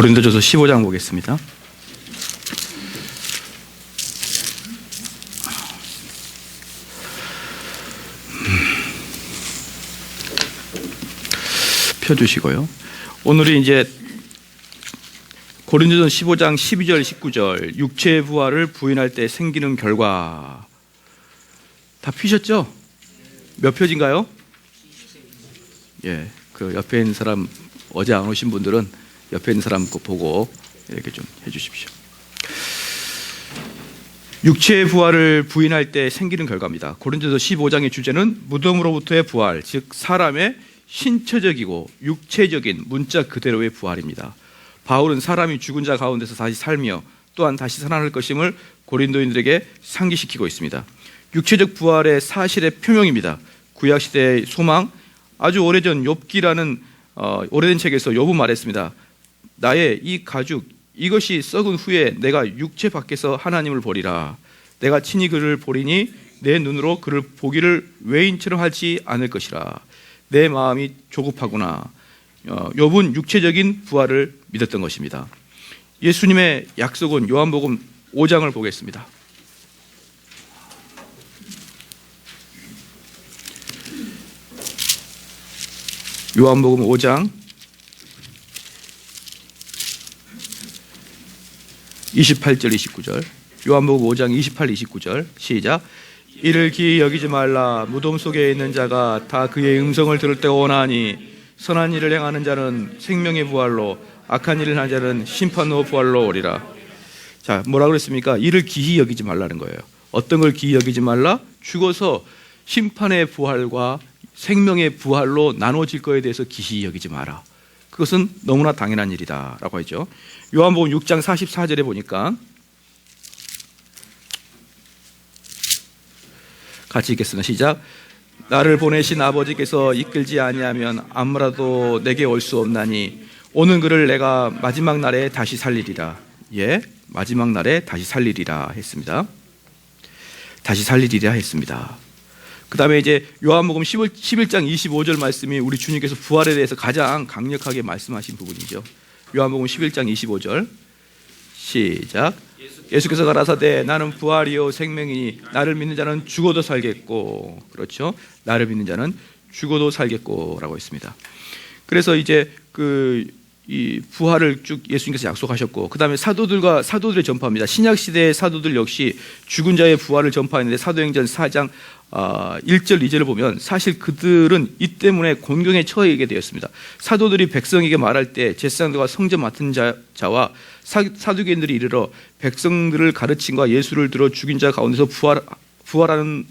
고린도전서 15장 보겠습니다. 펴주시고요. 오늘이 이제 고린도전서 15장 12절 19절 육체의 부활을 부인할 때 생기는 결과 다 피셨죠? 몇 표지인가요? 예, 그 옆에 있는 사람 어제 안 오신 분들은 옆에 있는 사람 거 보고 이렇게 좀 해주십시오. 육체의 부활을 부인할 때 생기는 결과입니다. 고린도전서 15장의 주제는 무덤으로부터의 부활, 즉 사람의 신체적이고 육체적인 문자 그대로의 부활입니다. 바울은 사람이 죽은 자 가운데서 다시 살며 또한 다시 살아날 것임을 고린도인들에게 상기시키고 있습니다. 육체적 부활의 사실의 표명입니다. 구약시대의 소망, 아주 오래전 욥기라는 오래된 책에서 욥은 말했습니다. 나의 이 가죽 이것이 썩은 후에 내가 육체 밖에서 하나님을 보리라. 내가 친히 그를 보리니 내 눈으로 그를 보기를 외인처럼 하지 않을 것이라. 내 마음이 조급하구나. 욥은 육체적인 부활을 믿었던 것입니다. 예수님의 약속은 요한복음 5장을 보겠습니다. 요한복음 5장 28절 29절 요한복음 5장 28, 29절 시작. 이를 기이 여기지 말라. 무덤 속에 있는 자가 다 그의 음성을 들을 때가 오나니 선한 일을 행하는 자는 생명의 부활로 악한 일을 하는 자는 심판의 부활로 오리라. 자, 뭐라 그랬습니까? 이를 기이 여기지 말라는 거예요. 어떤 걸 기이 여기지 말라? 죽어서 심판의 부활과 생명의 부활로 나눠질 거에 대해서 기이 여기지 마라. 그것은 너무나 당연한 일이다 라고 하죠. 요한복음 6장 44절에 보니까 같이 읽겠습니다. 시작. 나를 보내신 아버지께서 이끌지 아니하면 아무라도 내게 올 수 없나니 오는 그를 내가 마지막 날에 다시 살리리라. 예, 마지막 날에 다시 살리리라 했습니다. 다시 살리리라 했습니다. 그 다음에 이제 요한복음 11장 25절 말씀이 우리 주님께서 부활에 대해서 가장 강력하게 말씀하신 부분이죠. 요한복음 11장 25절 시작. 예수께서 가라사대 나는 부활이요 생명이니 나를 믿는 자는 죽어도 살겠고, 그렇죠? 나를 믿는 자는 죽어도 살겠고 라고 했습니다. 그래서 이제 이 부활을 쭉 예수님께서 약속하셨고, 그 다음에 사도들의 전파입니다. 신약 시대의 사도들 역시 죽은 자의 부활을 전파했는데 사도행전 4장 1절 2절을 보면 사실 그들은 이 때문에 곤경에 처하게 되었습니다. 사도들이 백성에게 말할 때 제사장들과 성전 맡은 자와 사두개인들이 이르러 백성들을 가르침과 예수를 들어 죽인 자 가운데서 부활하는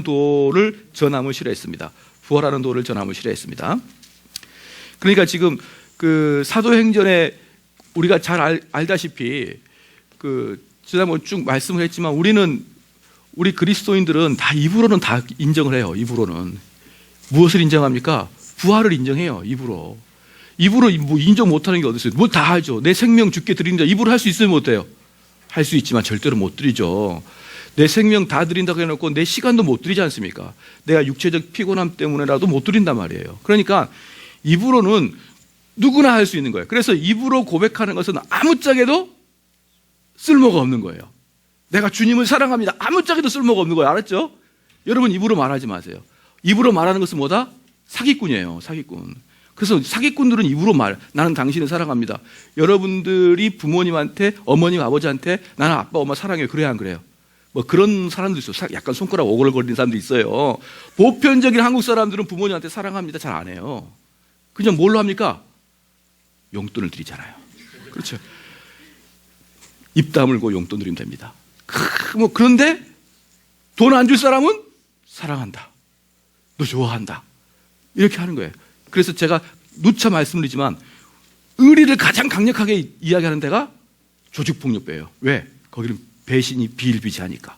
도를 전함을 싫어했습니다. 부활하는 도를 전함을 싫어했습니다. 그러니까 지금 그 사도행전에 우리가 잘 알다시피 지난번에 쭉 말씀을 했지만 우리 그리스도인들은 다 입으로는 다 인정을 해요. 입으로는 무엇을 인정합니까? 부활을 인정해요. 입으로 뭐 인정 못하는 게 어디 있어요? 뭐 다 하죠. 내 생명 주께 드린다. 입으로 할 수 있으면 못해요. 할 수 있지만 절대로 못 드리죠. 내 생명 다 드린다고 해놓고 내 시간도 못 드리지 않습니까? 내가 육체적 피곤함 때문에라도 못 드린단 말이에요. 그러니까 입으로는 누구나 할 수 있는 거예요. 그래서 입으로 고백하는 것은 아무짝에도 쓸모가 없는 거예요. 내가 주님을 사랑합니다. 아무짝에도 쓸모가 없는 거예요. 알았죠? 여러분 입으로 말하지 마세요. 입으로 말하는 것은 뭐다? 사기꾼이에요. 사기꾼. 그래서 사기꾼들은 입으로 나는 당신을 사랑합니다. 여러분들이 부모님한테, 어머님, 아버지한테 나는 아빠, 엄마 사랑해요. 그래야 안 그래요? 뭐 그런 사람도 있어요. 약간 손가락 오글거리는 사람도 있어요. 보편적인 한국 사람들은 부모님한테 사랑합니다. 잘 안 해요. 그냥 뭘로 합니까? 용돈을 드리잖아요. 그렇죠. 입 다물고 용돈 드리면 됩니다. 그런데 돈 안 줄 사람은 사랑한다. 너 좋아한다. 이렇게 하는 거예요. 그래서 제가 누차 말씀드리지만 의리를 가장 강력하게 이야기하는 데가 조직폭력배예요. 왜? 거기는 배신이 비일비재하니까.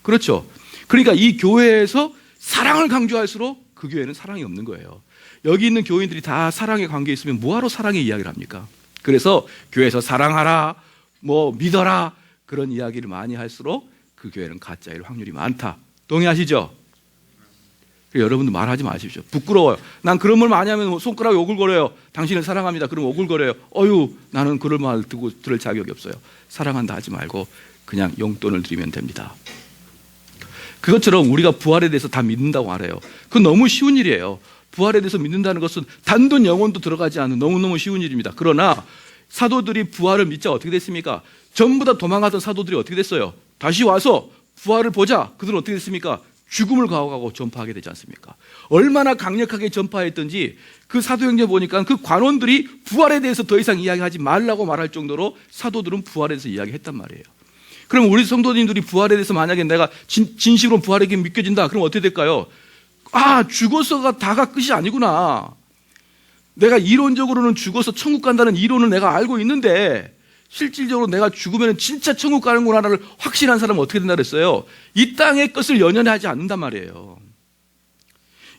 그렇죠. 그러니까 이 교회에서 사랑을 강조할수록 그 교회는 사랑이 없는 거예요. 여기 있는 교인들이 다 사랑의 관계에 있으면 뭐하러 사랑의 이야기를 합니까? 그래서 교회에서 사랑하라, 뭐 믿어라 그런 이야기를 많이 할수록 그 교회는 가짜일 확률이 많다. 동의하시죠? 여러분도 말하지 마십시오. 부끄러워요. 난 그런 말 많이 하면 손가락이 오글거려요. 당신을 사랑합니다. 그럼 오글거려요. 나는 그런 말 듣고 들을 자격이 없어요. 사랑한다 하지 말고 그냥 용돈을 드리면 됩니다. 그것처럼 우리가 부활에 대해서 다 믿는다고 말해요. 그건 너무 쉬운 일이에요. 부활에 대해서 믿는다는 것은 단돈 영혼도 들어가지 않는 너무너무 쉬운 일입니다. 그러나 사도들이 부활을 믿자 어떻게 됐습니까? 전부 다 도망가던 사도들이 어떻게 됐어요? 다시 와서 부활을 보자. 그들은 어떻게 됐습니까? 죽음을 각오하고 전파하게 되지 않습니까? 얼마나 강력하게 전파했던지 그 사도행전 보니까 그 관원들이 부활에 대해서 더 이상 이야기하지 말라고 말할 정도로 사도들은 부활에 대해서 이야기했단 말이에요. 그럼 우리 성도님들이 부활에 대해서 만약에 내가 진심으로 부활에 믿겨진다. 그럼 어떻게 될까요? 죽어서가 다가 끝이 아니구나. 내가 이론적으로는 죽어서 천국 간다는 이론을 내가 알고 있는데 실질적으로 내가 죽으면 진짜 천국 가는구나를 확신한 사람은 어떻게 된다 그랬어요? 이 땅의 것을 연연해 하지 않는단 말이에요.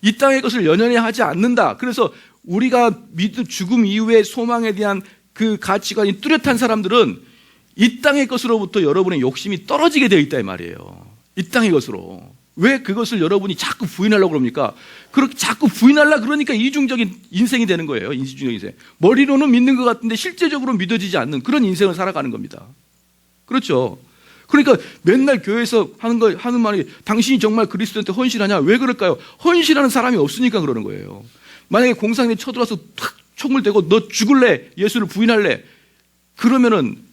이 땅의 것을 연연해 하지 않는다. 그래서 우리가 믿은 죽음 이후의 소망에 대한 그 가치관이 뚜렷한 사람들은 이 땅의 것으로부터 여러분의 욕심이 떨어지게 되어 있다 이 말이에요. 이 땅의 것으로. 왜 그것을 여러분이 자꾸 부인하려고 그럽니까? 그렇게 자꾸 부인하려고 그러니까 이중적인 인생이 되는 거예요. 이중적인 인생. 머리로는 믿는 것 같은데 실제적으로 믿어지지 않는 그런 인생을 살아가는 겁니다. 그렇죠. 그러니까 맨날 교회에서 하는 말이 당신이 정말 그리스도한테 헌신하냐? 왜 그럴까요? 헌신하는 사람이 없으니까 그러는 거예요. 만약에 공산당이 쳐들어와서 탁 총을 대고 너 죽을래? 예수를 부인할래? 그러면은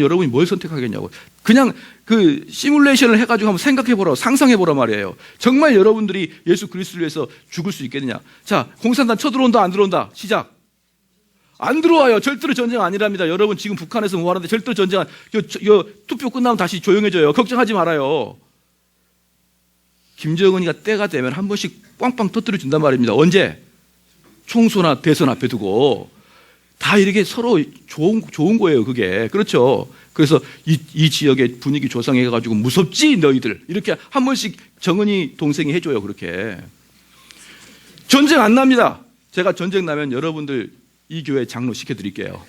여러분이 뭘 선택하겠냐고. 그냥 그 시뮬레이션을 해가지고 한번 생각해보라, 상상해보라 말이에요. 정말 여러분들이 예수 그리스도를 위해서 죽을 수 있겠느냐. 자, 공산당 쳐들어온다 안 들어온다. 시작. 안 들어와요. 절대로 전쟁 아니랍니다. 여러분 지금 북한에서 뭐 하는데 절대로 전쟁 투표 끝나면 다시 조용해져요. 걱정하지 말아요. 김정은이가 때가 되면 한 번씩 꽝꽝 터뜨려 준단 말입니다. 언제? 총소나 대선 앞에 두고. 다 이렇게 서로 좋은 거예요, 그게. 그렇죠. 그래서 이 지역의 분위기 조성해가지고 무섭지, 너희들. 이렇게 한 번씩 정은이 동생이 해줘요, 그렇게. 전쟁 안 납니다. 제가 전쟁 나면 여러분들 이 교회 장로 시켜드릴게요.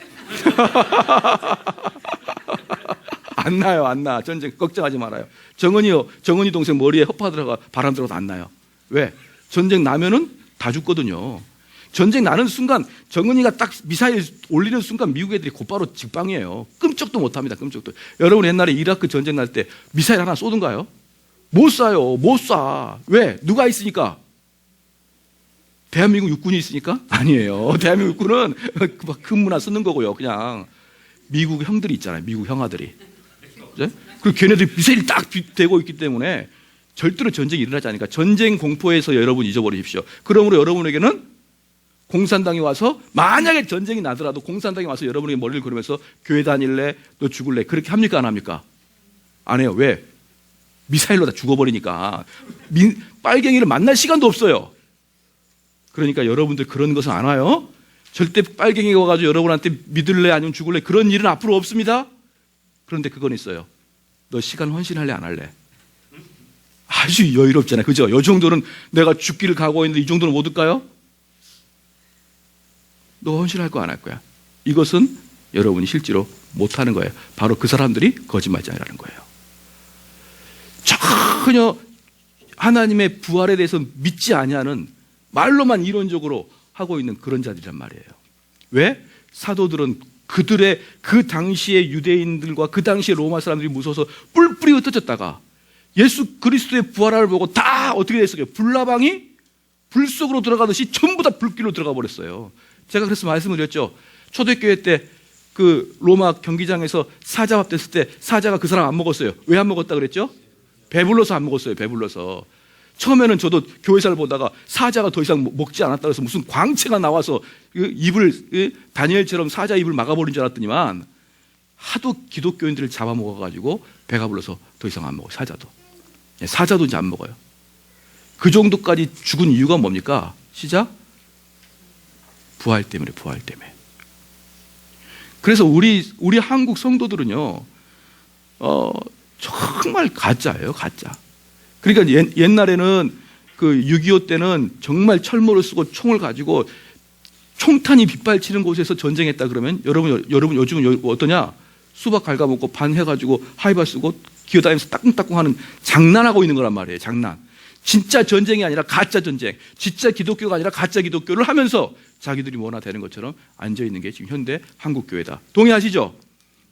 안 나요, 안 나. 전쟁 걱정하지 말아요. 정은이 동생 머리에 허파 들어가 바람 들어가도 안 나요. 왜? 전쟁 나면은 다 죽거든요. 전쟁 나는 순간 정은이가 딱 미사일 올리는 순간 미국 애들이 곧바로 직방이에요. 끔찍도 못합니다. 끔찍도. 여러분 옛날에 이라크 전쟁 날 때 미사일 하나 쏘던가요? 못 쏴요. 못 쏴. 왜? 누가 있으니까? 대한민국 육군이 있으니까? 아니에요. 대한민국 육군은 근무나 쓰는 거고요. 그냥 미국 형들이 있잖아요. 미국 형아들이. 그리고 걔네들이 미사일이 딱 대고 있기 때문에 절대로 전쟁이 일어나지 않으니까 전쟁 공포에서 여러분 잊어버리십시오. 그러므로 여러분에게는 공산당이 와서 만약에 전쟁이 나더라도 공산당이 와서 여러분에게 머리를 그러면서 교회 다닐래? 너 죽을래? 그렇게 합니까? 안 합니까? 안 해요. 왜? 미사일로 다 죽어버리니까. 빨갱이를 만날 시간도 없어요. 그러니까 여러분들 그런 것은 안 와요. 절대 빨갱이가 와가지고 여러분한테 믿을래? 아니면 죽을래? 그런 일은 앞으로 없습니다. 그런데 그건 있어요. 너 시간 헌신할래? 안 할래? 아주 여유롭잖아요. 그죠? 이 정도는 내가 죽기를 각오하고 있는데 이 정도는 못 올까요? 너 헌신할 거 안 할 거야. 이것은 여러분이 실제로 못하는 거예요. 바로 그 사람들이 거짓말장이라는 거예요. 전혀 하나님의 부활에 대해서 믿지 아니하는 말로만 이론적으로 하고 있는 그런 자들이란 말이에요. 왜? 사도들은 그들의 그 당시의 유대인들과 그 당시의 로마 사람들이 무서워서 뿔뿔이 흩어졌다가 예수 그리스도의 부활을 보고 다 어떻게 됐어요? 불나방이 불 속으로 들어가듯이 전부 다 불길로 들어가 버렸어요. 제가 그래서 말씀을 드렸죠. 초대교회 때 그 로마 경기장에서 사자밥 됐을 때 사자가 그 사람 안 먹었어요. 왜 안 먹었다 그랬죠? 배불러서 안 먹었어요. 배불러서. 처음에는 저도 교회사를 보다가 사자가 더 이상 먹지 않았다 그래서 무슨 광채가 나와서 입을 다니엘처럼 사자 입을 막아버린 줄 알았더니만 하도 기독교인들을 잡아먹어가지고 배가 불러서 더 이상 안 먹어요. 사자도. 사자도 이제 안 먹어요. 그 정도까지 죽은 이유가 뭡니까? 시작. 부활 때문에. 그래서 우리 한국 성도들은요, 정말 가짜예요, 가짜. 그러니까 옛날에는 그 6.25 때는 정말 철모를 쓰고 총을 가지고 총탄이 빗발치는 곳에서 전쟁했다 그러면 여러분 요즘은 어떠냐? 수박 갉아먹고 반 해가지고 하이바 쓰고 기어다니면서 따끔따끔 하는 장난하고 있는 거란 말이에요, 장난. 진짜 전쟁이 아니라 가짜 전쟁, 진짜 기독교가 아니라 가짜 기독교를 하면서 자기들이 뭐나 되는 것처럼 앉아있는 게 지금 현대 한국교회다. 동의하시죠?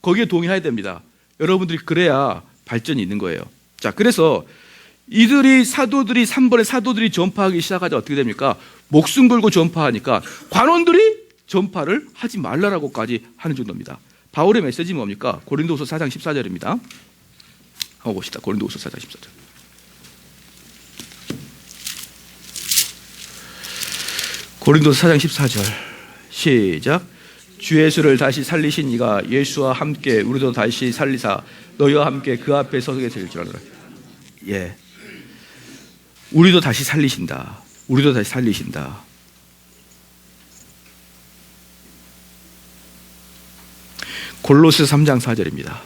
거기에 동의해야 됩니다. 여러분들이 그래야 발전이 있는 거예요. 자, 그래서 이들이 사도들이 3번에 사도들이 전파하기 시작하자 어떻게 됩니까? 목숨 걸고 전파하니까 관원들이 전파를 하지 말라라고까지 하는 정도입니다. 바울의 메시지는 뭡니까? 고린도후서 4장 14절입니다. 한번 봅시다. 고린도후서 4장 14절. 고린도서 4장 14절 시작. 주 예수를 다시 살리신 이가 예수와 함께 우리도 다시 살리사 너희와 함께 그 앞에 서게 될 줄 알라. 예, 우리도 다시 살리신다. 우리도 다시 살리신다. 골로새 3장 4절입니다.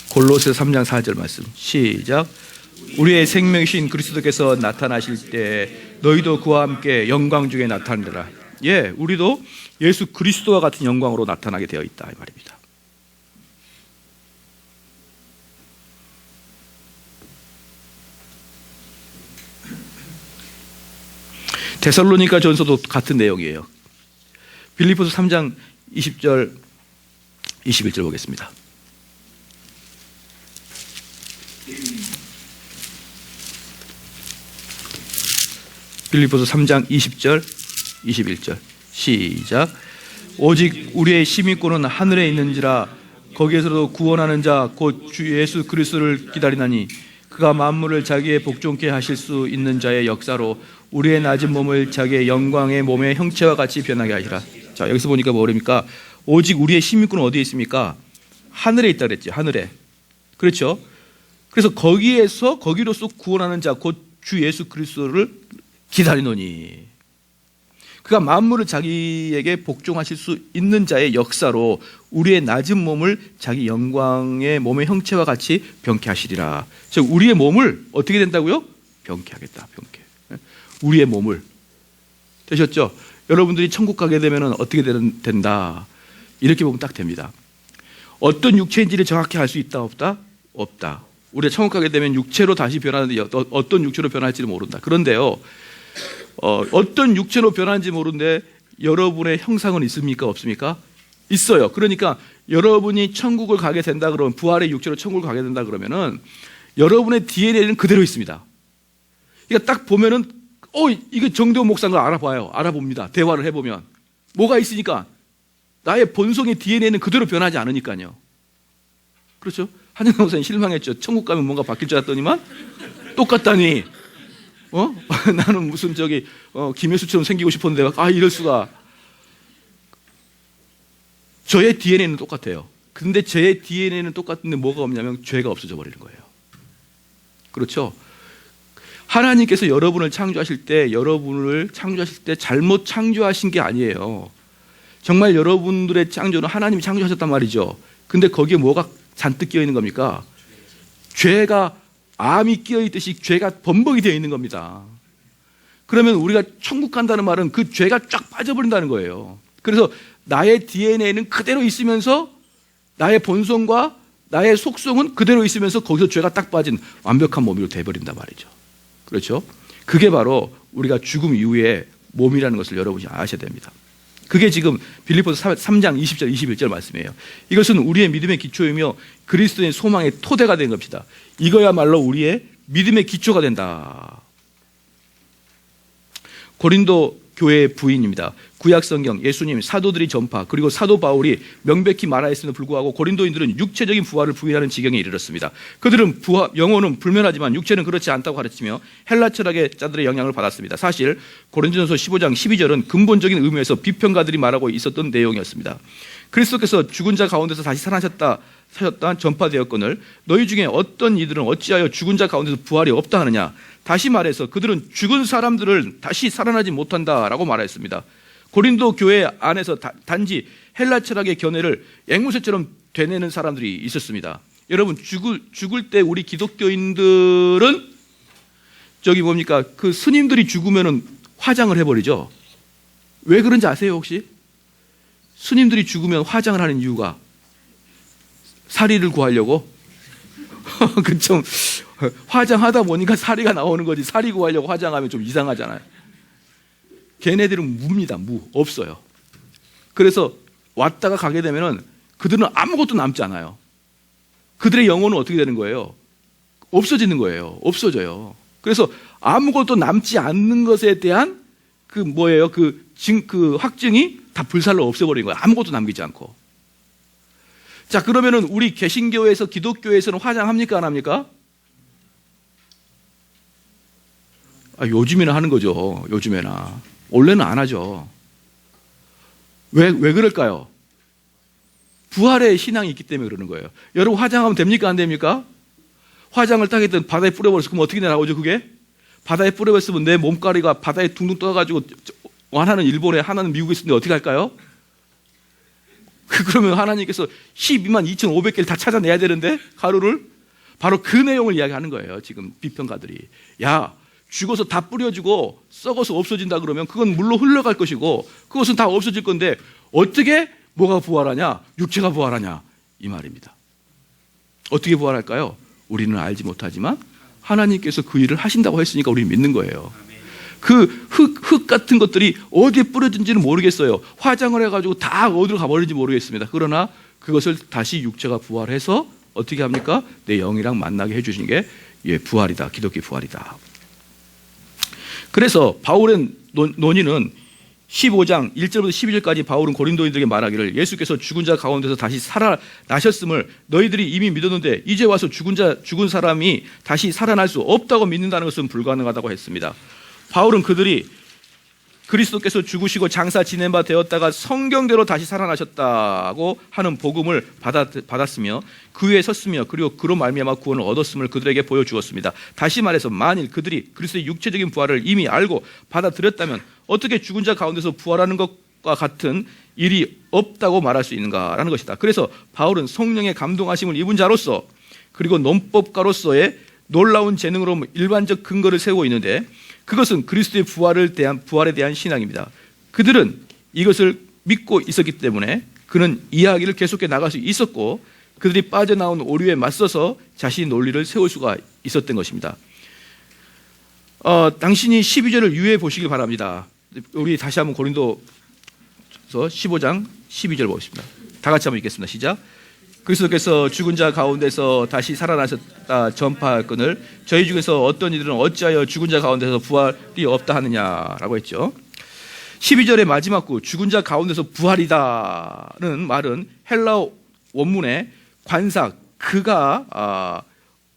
골로새 3장 4절 말씀 시작. 우리의 생명이신 그리스도께서 나타나실 때 너희도 그와 함께 영광 중에 나타나리라. 예, 우리도 예수 그리스도와 같은 영광으로 나타나게 되어 있다 이 말입니다. 데살로니가 전서도 같은 내용이에요. 빌립보서 3장 20절 21절 보겠습니다. 빌립보서 3장 20절 21절 시작. 오직 우리의 시민권은 하늘에 있는지라 거기에서도 구원하는 자 곧 주 예수 그리스도를 기다리나니 그가 만물을 자기의 복종케 하실 수 있는 자의 역사로 우리의 낮은 몸을 자기의 영광의 몸의 형체와 같이 변하게 하시라. 자, 여기서 보니까 뭐랍니까? 오직 우리의 시민권은 어디에 있습니까? 하늘에 있다 그랬지. 하늘에. 그렇죠? 그래서 거기로서 구원하는 자 곧 주 예수 그리스도를 기다리노니 그가 만물을 자기에게 복종하실 수 있는 자의 역사로 우리의 낮은 몸을 자기 영광의 몸의 형체와 같이 병케 하시리라. 즉 우리의 몸을 어떻게 된다고요? 병케 하겠다. 병케. 우리의 몸을. 되셨죠? 여러분들이 천국 가게 되면 어떻게 된다. 이렇게 보면 딱 됩니다. 어떤 육체인지를 정확히 알 수 있다 없다? 없다. 우리가 천국 가게 되면 육체로 다시 변하는데 어떤 육체로 변할지를 모른다. 그런데요, 어떤 육체로 변하는지 모르는데 여러분의 형상은 있습니까? 없습니까? 있어요. 그러니까 여러분이 천국을 가게 된다 그러면, 부활의 육체로 천국을 가게 된다 그러면은 여러분의 DNA는 그대로 있습니다. 그러니까 딱 보면은 이게 정대원 목사인 걸 알아봅니다. 대화를 해보면 뭐가 있으니까 나의 본성의 DNA는 그대로 변하지 않으니까요. 그렇죠? 한영남 목사님 실망했죠. 천국 가면 뭔가 바뀔 줄 알았더니만 똑같다니. 나는 무슨 김혜수처럼 생기고 싶었는데 이럴 수가. 저의 DNA는 똑같아요. 근데 제 DNA는 똑같은데 뭐가 없냐면 죄가 없어져 버리는 거예요. 그렇죠? 하나님께서 여러분을 창조하실 때 잘못 창조하신 게 아니에요. 정말 여러분들의 창조는 하나님이 창조하셨단 말이죠. 근데 거기에 뭐가 잔뜩 끼어 있는 겁니까? 죄가 암이 끼어 있듯이 죄가 범벅이 되어 있는 겁니다. 그러면 우리가 천국 간다는 말은 그 죄가 쫙 빠져버린다는 거예요. 그래서 나의 DNA는 그대로 있으면서 나의 본성과 나의 속성은 그대로 있으면서 거기서 죄가 딱 빠진 완벽한 몸으로 돼버린단 말이죠. 그렇죠? 그게 바로 우리가 죽음 이후의 몸이라는 것을 여러분이 아셔야 됩니다. 그게 지금 빌립보서 3장 20절 21절 말씀이에요. 이것은 우리의 믿음의 기초이며 그리스도의 소망의 토대가 된 것이다. 이거야말로 우리의 믿음의 기초가 된다. 고린도 교회의 부인입니다. 구약성경, 예수님, 사도들이 전파, 그리고 사도 바울이 명백히 말하였음에도 불구하고 고린도인들은 육체적인 부활을 부인하는 지경에 이르렀습니다. 그들은 영혼은 불멸하지만 육체는 그렇지 않다고 가르치며 헬라 철학의 자들의 영향을 받았습니다. 사실 고린도전서 15장 12절은 근본적인 의미에서 비평가들이 말하고 있었던 내용이었습니다. 그리스도께서 죽은 자 가운데서 다시 살아나셨다 전파되었거늘 너희 중에 어떤 이들은 어찌하여 죽은 자 가운데서 부활이 없다 하느냐. 다시 말해서 그들은 죽은 사람들을 다시 살아나지 못한다라고 말했습니다. 고린도 교회 안에서 단지 헬라 철학의 견해를 앵무새처럼 되뇌는 사람들이 있었습니다. 여러분 죽을 때 우리 기독교인들은 뭡니까? 그 스님들이 죽으면은 화장을 해버리죠. 왜 그런지 아세요 혹시? 스님들이 죽으면 화장을 하는 이유가 사리를 구하려고? 그 좀 화장하다 보니까 사리가 나오는 거지. 사리 구하려고 화장하면 좀 이상하잖아요. 걔네들은 무입니다. 무. 없어요. 그래서 왔다가 가게 되면은 그들은 아무것도 남지 않아요. 그들의 영혼은 어떻게 되는 거예요? 없어지는 거예요. 없어져요. 그래서 아무것도 남지 않는 것에 대한 그 뭐예요? 그 확증이 다 불살로 없애버린 거예요. 아무것도 남기지 않고. 자, 그러면은 우리 개신교에서, 기독교에서는 화장합니까? 안 합니까? 요즘에는 하는 거죠. 요즘에나. 원래는 안 하죠. 왜 그럴까요? 부활의 신앙이 있기 때문에 그러는 거예요. 여러분, 화장하면 됩니까? 안 됩니까? 화장을 딱 했더니 바다에 뿌려버렸어. 그럼 어떻게 나오죠, 그게? 바다에 뿌려버렸으면 내 몸가리가 바다에 둥둥 떠가지고 하나는 일본에, 하나는 미국에 있는데 어떻게 할까요? 그러면 하나님께서 12만 2,500개를 다 찾아내야 되는데, 가루를. 바로 그 내용을 이야기하는 거예요, 지금 비평가들이. 야, 죽어서 다 뿌려지고 썩어서 없어진다 그러면 그건 물로 흘러갈 것이고 그것은 다 없어질 건데 어떻게 뭐가 부활하냐? 육체가 부활하냐? 이 말입니다. 어떻게 부활할까요? 우리는 알지 못하지만 하나님께서 그 일을 하신다고 했으니까 우리는 믿는 거예요. 그 흙 같은 것들이 어디에 뿌려진지는 모르겠어요. 화장을 해가지고 다 어디로 가버리는지 모르겠습니다. 그러나 그것을 다시 육체가 부활해서 어떻게 합니까? 내 영이랑 만나게 해주시는 게 부활이다. 기독교 부활이다. 그래서 바울의 논의는 15장 1절부터 12절까지 바울은 고린도인들에게 말하기를 예수께서 죽은 자 가운데서 다시 살아나셨음을 너희들이 이미 믿었는데 이제 와서 죽은 사람이 다시 살아날 수 없다고 믿는다는 것은 불가능하다고 했습니다. 바울은 그들이 그리스도께서 죽으시고 장사 지낸 바 되었다가 성경대로 다시 살아나셨다고 하는 복음을 받았으며 그 위에 섰으며 그리고 그로 말미암아 구원을 얻었음을 그들에게 보여주었습니다. 다시 말해서 만일 그들이 그리스도의 육체적인 부활을 이미 알고 받아들였다면 어떻게 죽은 자 가운데서 부활하는 것과 같은 일이 없다고 말할 수 있는가라는 것이다. 그래서 바울은 성령의 감동하심을 입은 자로서 그리고 논법가로서의 놀라운 재능으로 일반적 근거를 세우고 있는데 그것은 그리스도의 부활에 대한 신앙입니다. 그들은 이것을 믿고 있었기 때문에 그는 이야기를 계속해 나갈 수 있었고 그들이 빠져나온 오류에 맞서서 자신의 논리를 세울 수가 있었던 것입니다. 당신이 12절을 유의해 보시길 바랍니다. 우리 다시 한번 고린도서 15장 12절 보겠습니다. 다 같이 한번 읽겠습니다. 시작. 그리스도께서 죽은 자 가운데서 다시 살아나셨다 전파할거늘 저희 중에서 어떤 이들은 어찌하여 죽은 자 가운데서 부활이 없다 하느냐라고 했죠. 12절의 마지막 구 죽은 자 가운데서 부활이다는 말은 헬라어 원문의 관사 그가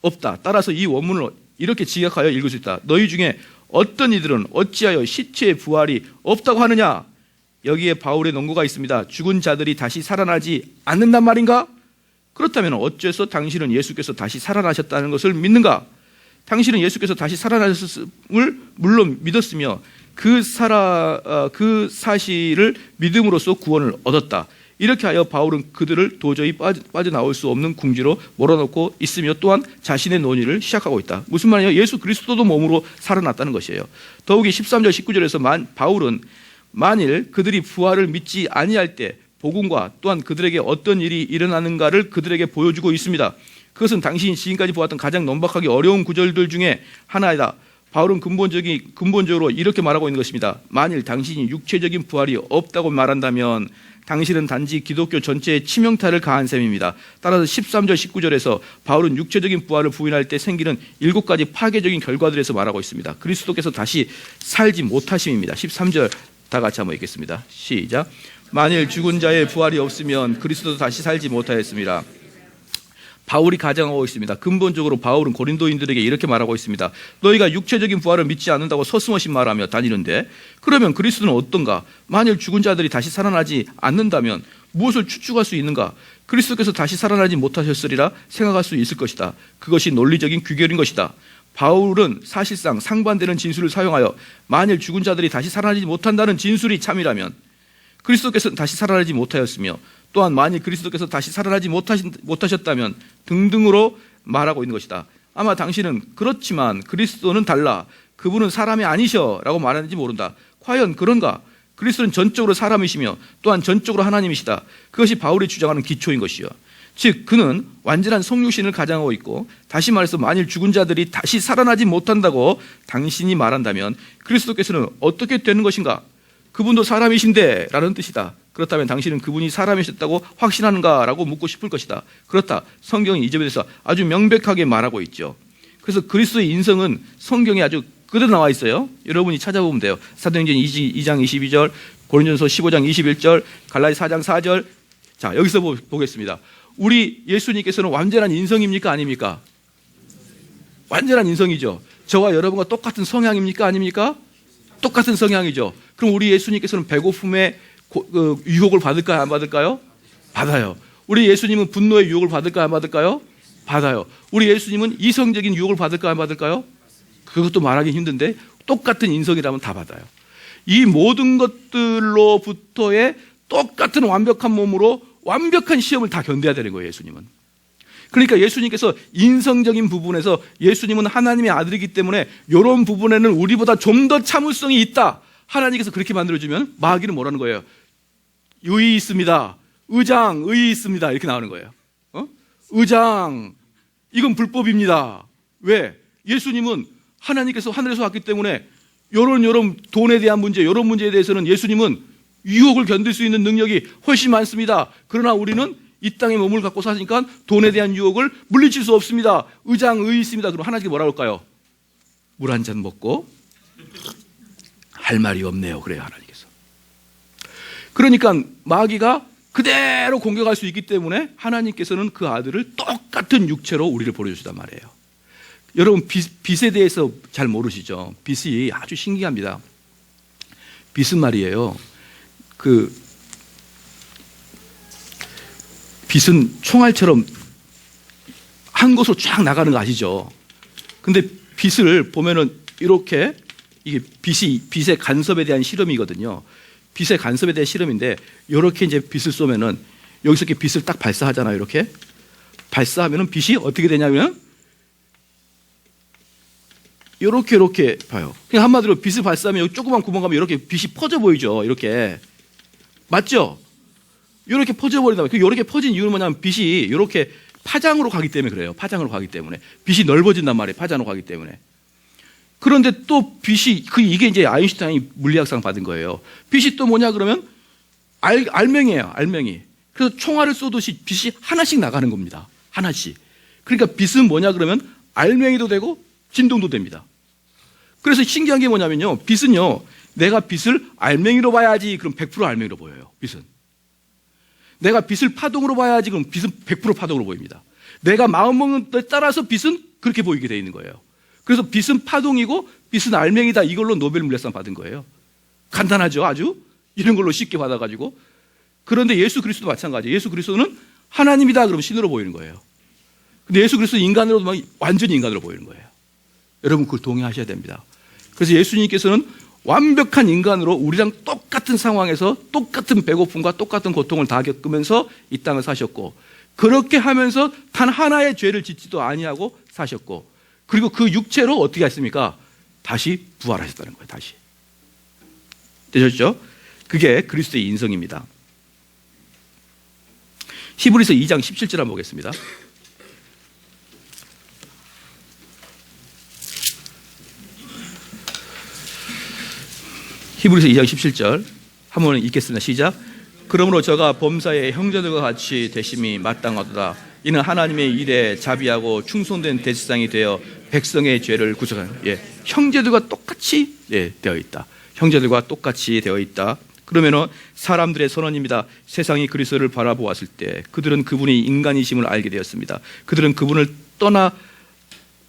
없다. 따라서 이 원문을 이렇게 직역하여 읽을 수 있다. 너희 중에 어떤 이들은 어찌하여 시체의 부활이 없다고 하느냐. 여기에 바울의 논거가 있습니다. 죽은 자들이 다시 살아나지 않는단 말인가? 그렇다면 어째서 당신은 예수께서 다시 살아나셨다는 것을 믿는가? 당신은 예수께서 다시 살아나셨음을 물론 믿었으며 그 사실을 믿음으로써 구원을 얻었다. 이렇게 하여 바울은 그들을 도저히 빠져나올 수 없는 궁지로 몰아넣고 있으며 또한 자신의 논의를 시작하고 있다. 무슨 말이냐? 예수 그리스도도 몸으로 살아났다는 것이에요. 더욱이 13절 19절에서 바울은 만일 그들이 부활을 믿지 아니할 때 복음과 또한 그들에게 어떤 일이 일어나는가를 그들에게 보여주고 있습니다. 그것은 당신이 지금까지 보았던 가장 논박하기 어려운 구절들 중에 하나이다. 바울은 근본적으로 이렇게 말하고 있는 것입니다. 만일 당신이 육체적인 부활이 없다고 말한다면 당신은 단지 기독교 전체에 치명타를 가한 셈입니다. 따라서 13절 19절에서 바울은 육체적인 부활을 부인할 때 생기는 7가지 파괴적인 결과들에서 말하고 있습니다. 그리스도께서 다시 살지 못하심입니다. 13절 다 같이 한번 읽겠습니다. 시작. 만일 죽은 자의 부활이 없으면 그리스도도 다시 살지 못하였습니다. 바울이 가정하고 있습니다. 근본적으로 바울은 고린도인들에게 이렇게 말하고 있습니다. 너희가 육체적인 부활을 믿지 않는다고 서슴없이 말하며 다니는데 그러면 그리스도는 어떤가? 만일 죽은 자들이 다시 살아나지 않는다면 무엇을 추측할 수 있는가? 그리스도께서 다시 살아나지 못하셨으리라 생각할 수 있을 것이다. 그것이 논리적인 귀결인 것이다. 바울은 사실상 상반되는 진술을 사용하여 만일 죽은 자들이 다시 살아나지 못한다는 진술이 참이라면 그리스도께서는 다시 살아나지 못하였으며 또한 만일 그리스도께서 다시 살아나지 못하셨다면 등등으로 말하고 있는 것이다. 아마 당신은 그렇지만 그리스도는 달라. 그분은 사람이 아니셔 라고 말하는지 모른다. 과연 그런가? 그리스도는 전적으로 사람이시며 또한 전적으로 하나님이시다. 그것이 바울이 주장하는 기초인 것이요. 즉 그는 완전한 성육신을 가장하고 있고, 다시 말해서 만일 죽은 자들이 다시 살아나지 못한다고 당신이 말한다면 그리스도께서는 어떻게 되는 것인가? 그분도 사람이신데 라는 뜻이다. 그렇다면 당신은 그분이 사람이셨다고 확신하는가? 라고 묻고 싶을 것이다. 그렇다. 성경이 이 점에 대해서 아주 명백하게 말하고 있죠. 그래서 그리스도의 인성은 성경에 아주 그대로 나와 있어요. 여러분이 찾아보면 돼요. 사도행전 2장 22절, 고린도전서 15장 21절, 갈라디아 4장 4절. 자, 여기서 보겠습니다. 우리 예수님께서는 완전한 인성입니까? 아닙니까? 완전한 인성이죠. 저와 여러분과 똑같은 성향입니까? 아닙니까? 똑같은 성향이죠. 그럼 우리 예수님께서는 배고픔의 유혹을 받을까요? 안 받을까요? 받아요. 우리 예수님은 분노의 유혹을 받을까요? 안 받을까요? 받아요. 우리 예수님은 이성적인 유혹을 받을까요? 안 받을까요? 그것도 말하기 힘든데 똑같은 인성이라면 다 받아요. 이 모든 것들로부터의 똑같은 완벽한 몸으로 완벽한 시험을 다 견뎌야 되는 거예요, 예수님은. 그러니까 예수님께서 인성적인 부분에서 예수님은 하나님의 아들이기 때문에 이런 부분에는 우리보다 좀 더 참을성이 있다. 하나님께서 그렇게 만들어주면 마귀는 뭐라는 거예요? 의의 있습니다. 의장, 의의 있습니다. 이렇게 나오는 거예요. 의장, 이건 불법입니다. 왜? 예수님은 하나님께서 하늘에서 왔기 때문에 요런 돈에 대한 문제, 요런 문제에 대해서는 예수님은 유혹을 견딜 수 있는 능력이 훨씬 많습니다. 그러나 우리는 이 땅에 몸을 갖고 사니까 돈에 대한 유혹을 물리칠 수 없습니다. 의장, 의의 있습니다. 그럼 하나님께 뭐라고 할까요? 물 한 잔 먹고 할 말이 없네요. 그래요, 하나님께서. 그러니까 마귀가 그대로 공격할 수 있기 때문에 하나님께서는 그 아들을 똑같은 육체로 우리를 보내주시단 말이에요. 여러분 빛에 대해서 잘 모르시죠? 빛이 아주 신기합니다. 빛은 말이에요. 빛은 총알처럼 한 곳으로 쫙 나가는 거 아시죠? 근데 빛을 보면은 이렇게 이게 빛의 간섭에 대한 실험이거든요. 빛의 간섭에 대한 실험인데 이렇게 이제 빛을 쏘면은 여기서 이렇게 빛을 딱 발사하잖아요. 이렇게 발사하면은 빛이 어떻게 되냐면 이렇게 봐요. 그냥 한마디로 빛을 발사하면 여기 조그만 구멍 가면 이렇게 빛이 퍼져 보이죠. 이렇게 맞죠? 이렇게 퍼져버린다. 이렇게 퍼진 이유는 뭐냐면 빛이 이렇게 파장으로 가기 때문에 그래요. 파장으로 가기 때문에 빛이 넓어진단 말이에요. 파장으로 가기 때문에. 그런데 또 빛이 이게 이제 아인슈타인이 물리학상 받은 거예요. 빛이 또 뭐냐 그러면 알맹이에요. 알맹이. 그래서 총알을 쏘듯이 빛이 하나씩 나가는 겁니다. 하나씩. 그러니까 빛은 뭐냐 그러면 알맹이도 되고 진동도 됩니다. 그래서 신기한 게 뭐냐면요. 빛은요. 내가 빛을 알맹이로 봐야지 그럼 100% 알맹이로 보여요. 빛은. 내가 빛을 파동으로 봐야지 그럼 빛은 100% 파동으로 보입니다. 내가 마음먹는 데 따라서 빛은 그렇게 보이게 되어 있는 거예요. 그래서 빛은 파동이고 빛은 알맹이다. 이걸로 노벨 물리학상 받은 거예요. 간단하죠, 아주? 이런 걸로 쉽게 받아가지고. 그런데 예수 그리스도도 마찬가지예요. 예수 그리스도는 하나님이다 그러면 신으로 보이는 거예요. 근데 예수 그리스도는 인간으로 완전히 인간으로 보이는 거예요. 여러분 그걸 동의하셔야 됩니다. 그래서 예수님께서는 완벽한 인간으로 우리랑 똑같은 상황에서 똑같은 배고픔과 똑같은 고통을 다 겪으면서 이 땅을 사셨고, 그렇게 하면서 단 하나의 죄를 짓지도 아니하고 사셨고, 그리고 그 육체로 어떻게 했습니까? 다시 부활하셨다는 거예요. 다시. 되셨죠? 그게 그리스도의 인성입니다. 히브리서 2장 17절 한번 보겠습니다. 히브리서 2장 17절 한번 읽겠습니다. 시작. 그러므로 저가 범사의 형제들과 같이 되심이 마땅하도다. 이는 하나님의 일에 자비하고 충성된 대제사장이 되어 백성의 죄를 구속하는. 형제들과 똑같이 되어 있다. 형제들과 똑같이 되어 있다. 그러면은 사람들의 선언입니다. 세상이 그리스도를 바라보았을 때 그들은 그분이 인간이심을 알게 되었습니다. 그들은 그분을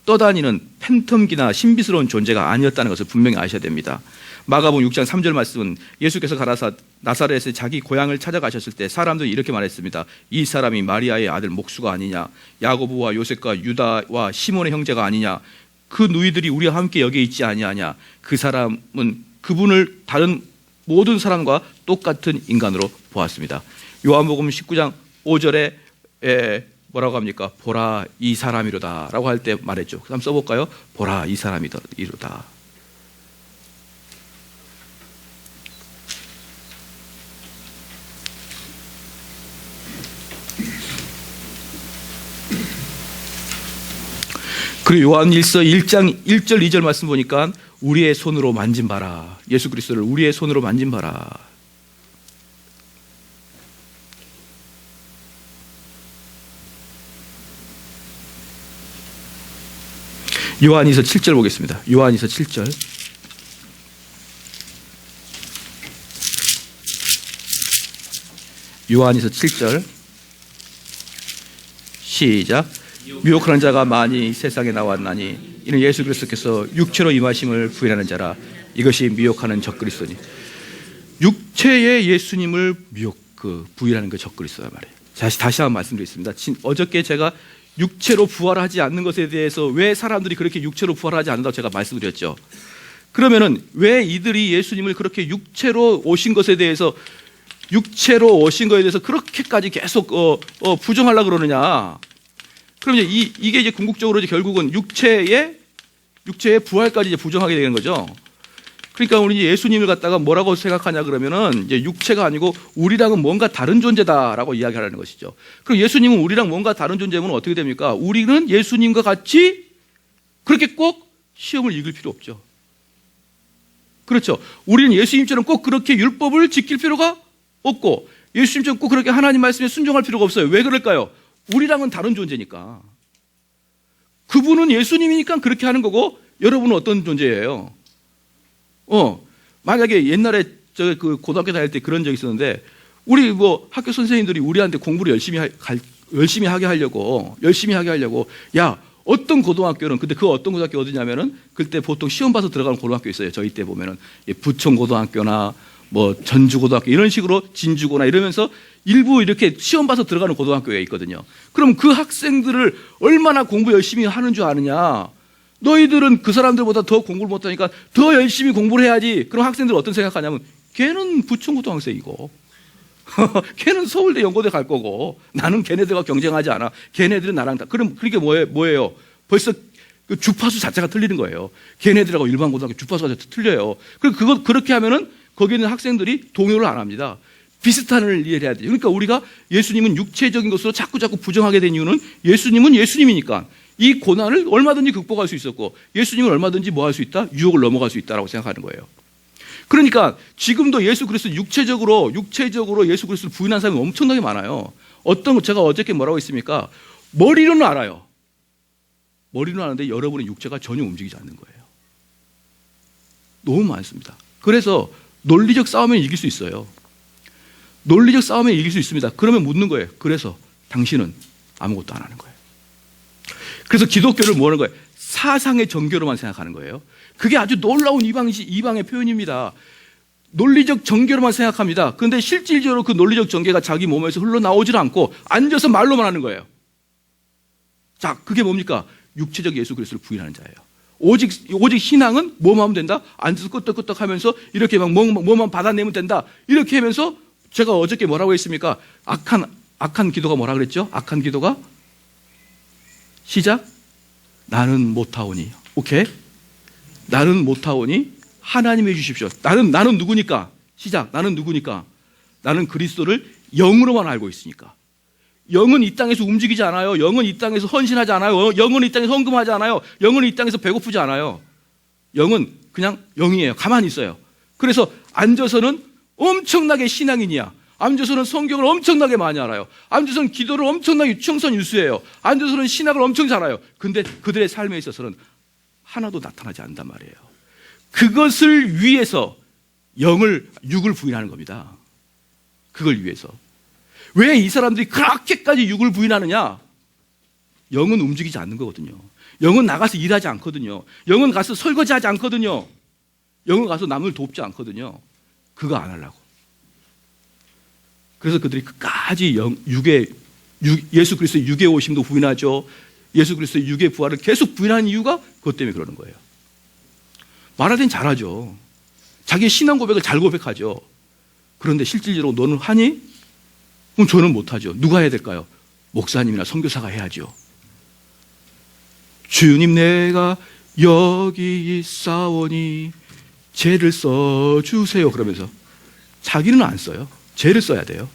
떠다니는 팬텀기나 신비스러운 존재가 아니었다는 것을 분명히 아셔야 됩니다. 마가복음 6장 3절 말씀은 예수께서 가라사 나사렛에 자기 고향을 찾아가셨을 때 사람들이 이렇게 말했습니다. 이 사람이 마리아의 아들 목수가 아니냐, 야고보와 요셉과 유다와 시몬의 형제가 아니냐, 그 누이들이 우리와 함께 여기에 있지 아니하냐. 그 사람은 그분을 다른 모든 사람과 똑같은 인간으로 보았습니다. 요한복음 19장 5절에 뭐라고 합니까? 보라 이 사람이로다 라고 할 때 말했죠. 한번 써볼까요? 보라 이 사람이로다. 그리고 요한일서 1장 1절 2절 말씀 보니까 우리의 손으로 만진 바라. 예수 그리스도를 우리의 손으로 만진 바라. 요한일서 7절 보겠습니다. 요한일서 7절. 요한일서 7절. 시작. 미혹하는 자가 많이 세상에 나왔나니 이는 예수 그리스도께서 육체로 임하심을 부인하는 자라. 이것이 미혹하는 적그리스도니. 육체의 예수님을 부인하는 그 적그리스도란 말이에요. 다시 한번 말씀드리겠습니다. 어저께 제가 육체로 부활하지 않는 것에 대해서 왜 사람들이 그렇게 육체로 부활하지 않는다고 제가 말씀드렸죠. 그러면은 왜 이들이 예수님을 그렇게 육체로 오신 것에 대해서 육체로 오신 것에 대해서 그렇게까지 계속 부정하려고 그러느냐? 그럼 이게 이제 궁극적으로 이제 결국은 육체의 부활까지 이제 부정하게 되는 거죠. 그러니까 우리 이제 예수님을 갖다가 뭐라고 생각하냐 그러면은 이제 육체가 아니고 우리랑은 뭔가 다른 존재다라고 이야기하라는 것이죠. 그럼 예수님은 우리랑 뭔가 다른 존재면 어떻게 됩니까? 우리는 예수님과 같이 그렇게 꼭 시험을 이길 필요 없죠. 그렇죠. 우리는 예수님처럼 꼭 그렇게 율법을 지킬 필요가 없고 예수님처럼 꼭 그렇게 하나님 말씀에 순종할 필요가 없어요. 왜 그럴까요? 우리랑은 다른 존재니까. 그분은 예수님이니까 그렇게 하는 거고 여러분은 어떤 존재예요? 만약에 옛날에 그 고등학교 다닐 때 그런 적이 있었는데 우리 학교 선생님들이 우리한테 공부를 열심히 하게 하려고 야, 어떤 고등학교는 근데 그 어떤 고등학교 어디냐면은 그때 보통 시험 봐서 들어가는 고등학교 있어요. 저희 때 보면은 부천고등학교나 전주고등학교 이런 식으로 진주고나 이러면서 일부 이렇게 시험 봐서 들어가는 고등학교가 있거든요. 그럼 그 학생들을 얼마나 공부 열심히 하는 줄 아느냐? 너희들은 그 사람들보다 더 공부를 못하니까 더 열심히 공부를 해야지. 그럼 학생들은 어떤 생각하냐면 걔는 부천고등학생이고 걔는 서울대 연고대 갈 거고 나는 걔네들과 경쟁하지 않아. 걔네들은 나랑 다. 그럼 그게 뭐예요? 벌써 그 주파수 자체가 틀리는 거예요. 걔네들하고 일반 고등학교 주파수가 틀려요. 그렇게 하면은 거기 있는 학생들이 동요를 안 합니다. 비슷한 일을 이해해야 돼요. 그러니까 우리가 예수님은 육체적인 것으로 자꾸 부정하게 된 이유는 예수님은 예수님이니까 이 고난을 얼마든지 극복할 수 있었고 예수님은 얼마든지 뭐 할 수 있다? 유혹을 넘어갈 수 있다라고 생각하는 거예요. 그러니까 지금도 예수 그리스도 육체적으로 예수 그리스도를 부인한 사람이 엄청나게 많아요. 제가 어저께 뭐라고 했습니까? 머리로는 알아요. 머리로는 아는데 여러분의 육체가 전혀 움직이지 않는 거예요. 너무 많습니다. 그래서 논리적 싸움에 이길 수 있어요. 논리적 싸움에 이길 수 있습니다. 그러면 묻는 거예요. 그래서 당신은 아무것도 안 하는 거예요. 그래서 기독교를 뭐 하는 거예요? 사상의 정교로만 생각하는 거예요. 그게 아주 놀라운 이방의 표현입니다. 논리적 정교로만 생각합니다. 그런데 실질적으로 그 논리적 정교가 자기 몸에서 흘러나오질 않고 앉아서 말로만 하는 거예요. 자, 그게 뭡니까? 육체적 예수 그리스도를 부인하는 자예요. 오직 신앙은 뭐만 하면 된다? 앉아서 끄떡끄떡 하면서 이렇게 막 뭐만 받아내면 된다. 이렇게 하면서 제가 어저께 뭐라고 했습니까? 악한 기도가 뭐라 그랬죠? 악한 기도가 시작. 나는 못하오니. 오케이? 나는 못하오니 하나님이 주십시오. 나는 누구니까? 시작. 나는 누구니까? 나는 그리스도를 영으로만 알고 있으니까. 영은 이 땅에서 움직이지 않아요. 영은 이 땅에서 헌신하지 않아요. 영은 이 땅에서 헌금하지 않아요. 영은 이 땅에서 배고프지 않아요. 영은 그냥 영이에요. 가만히 있어요. 그래서 앉아서는 엄청나게 신앙인이야. 앉아서는 성경을 엄청나게 많이 알아요. 앉아서는 기도를 엄청나게 청선유수해요. 앉아서는 신학을 엄청 잘해요. 근데 그들의 삶에 있어서는 하나도 나타나지 않는단 말이에요. 그것을 위해서 육을 부인하는 겁니다. 그걸 위해서. 왜 이 사람들이 그렇게까지 육을 부인하느냐? 영은 움직이지 않는 거거든요. 영은 나가서 일하지 않거든요. 영은 가서 설거지하지 않거든요. 영은 가서 남을 돕지 않거든요. 그거 안 하려고. 그래서 그들이 끝까지 예수 그리스도의 육의 오심도 부인하죠. 예수 그리스도의 육의 부활을 계속 부인하는 이유가 그것 때문에 그러는 거예요. 말할 땐 잘하죠. 자기의 신앙 고백을 잘 고백하죠. 그런데 실질적으로 너는 하니? 그럼 저는 못하죠. 누가 해야 될까요? 목사님이나 선교사가 해야죠. 주님 내가 여기 있사오니 죄를 써주세요. 그러면서 자기는 안 써요. 죄를 써야 돼요.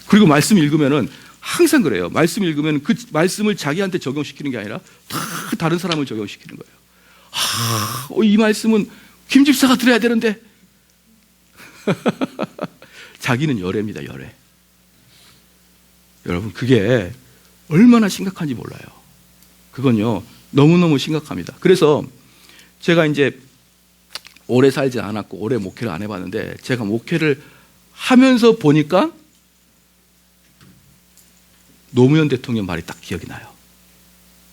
그리고 말씀 읽으면은 항상 그래요. 말씀 읽으면 그 말씀을 자기한테 적용시키는 게 아니라 다 다른 사람을 적용시키는 거예요. 이 말씀은 김 집사가 들어야 되는데 자기는 열애입니다. 열애. 여러분 그게 얼마나 심각한지 몰라요. 그건요 너무너무 심각합니다. 그래서 제가 이제 오래 살지 않았고 오래 목회를 안 해봤는데 제가 목회를 하면서 보니까 노무현 대통령 말이 딱 기억이 나요.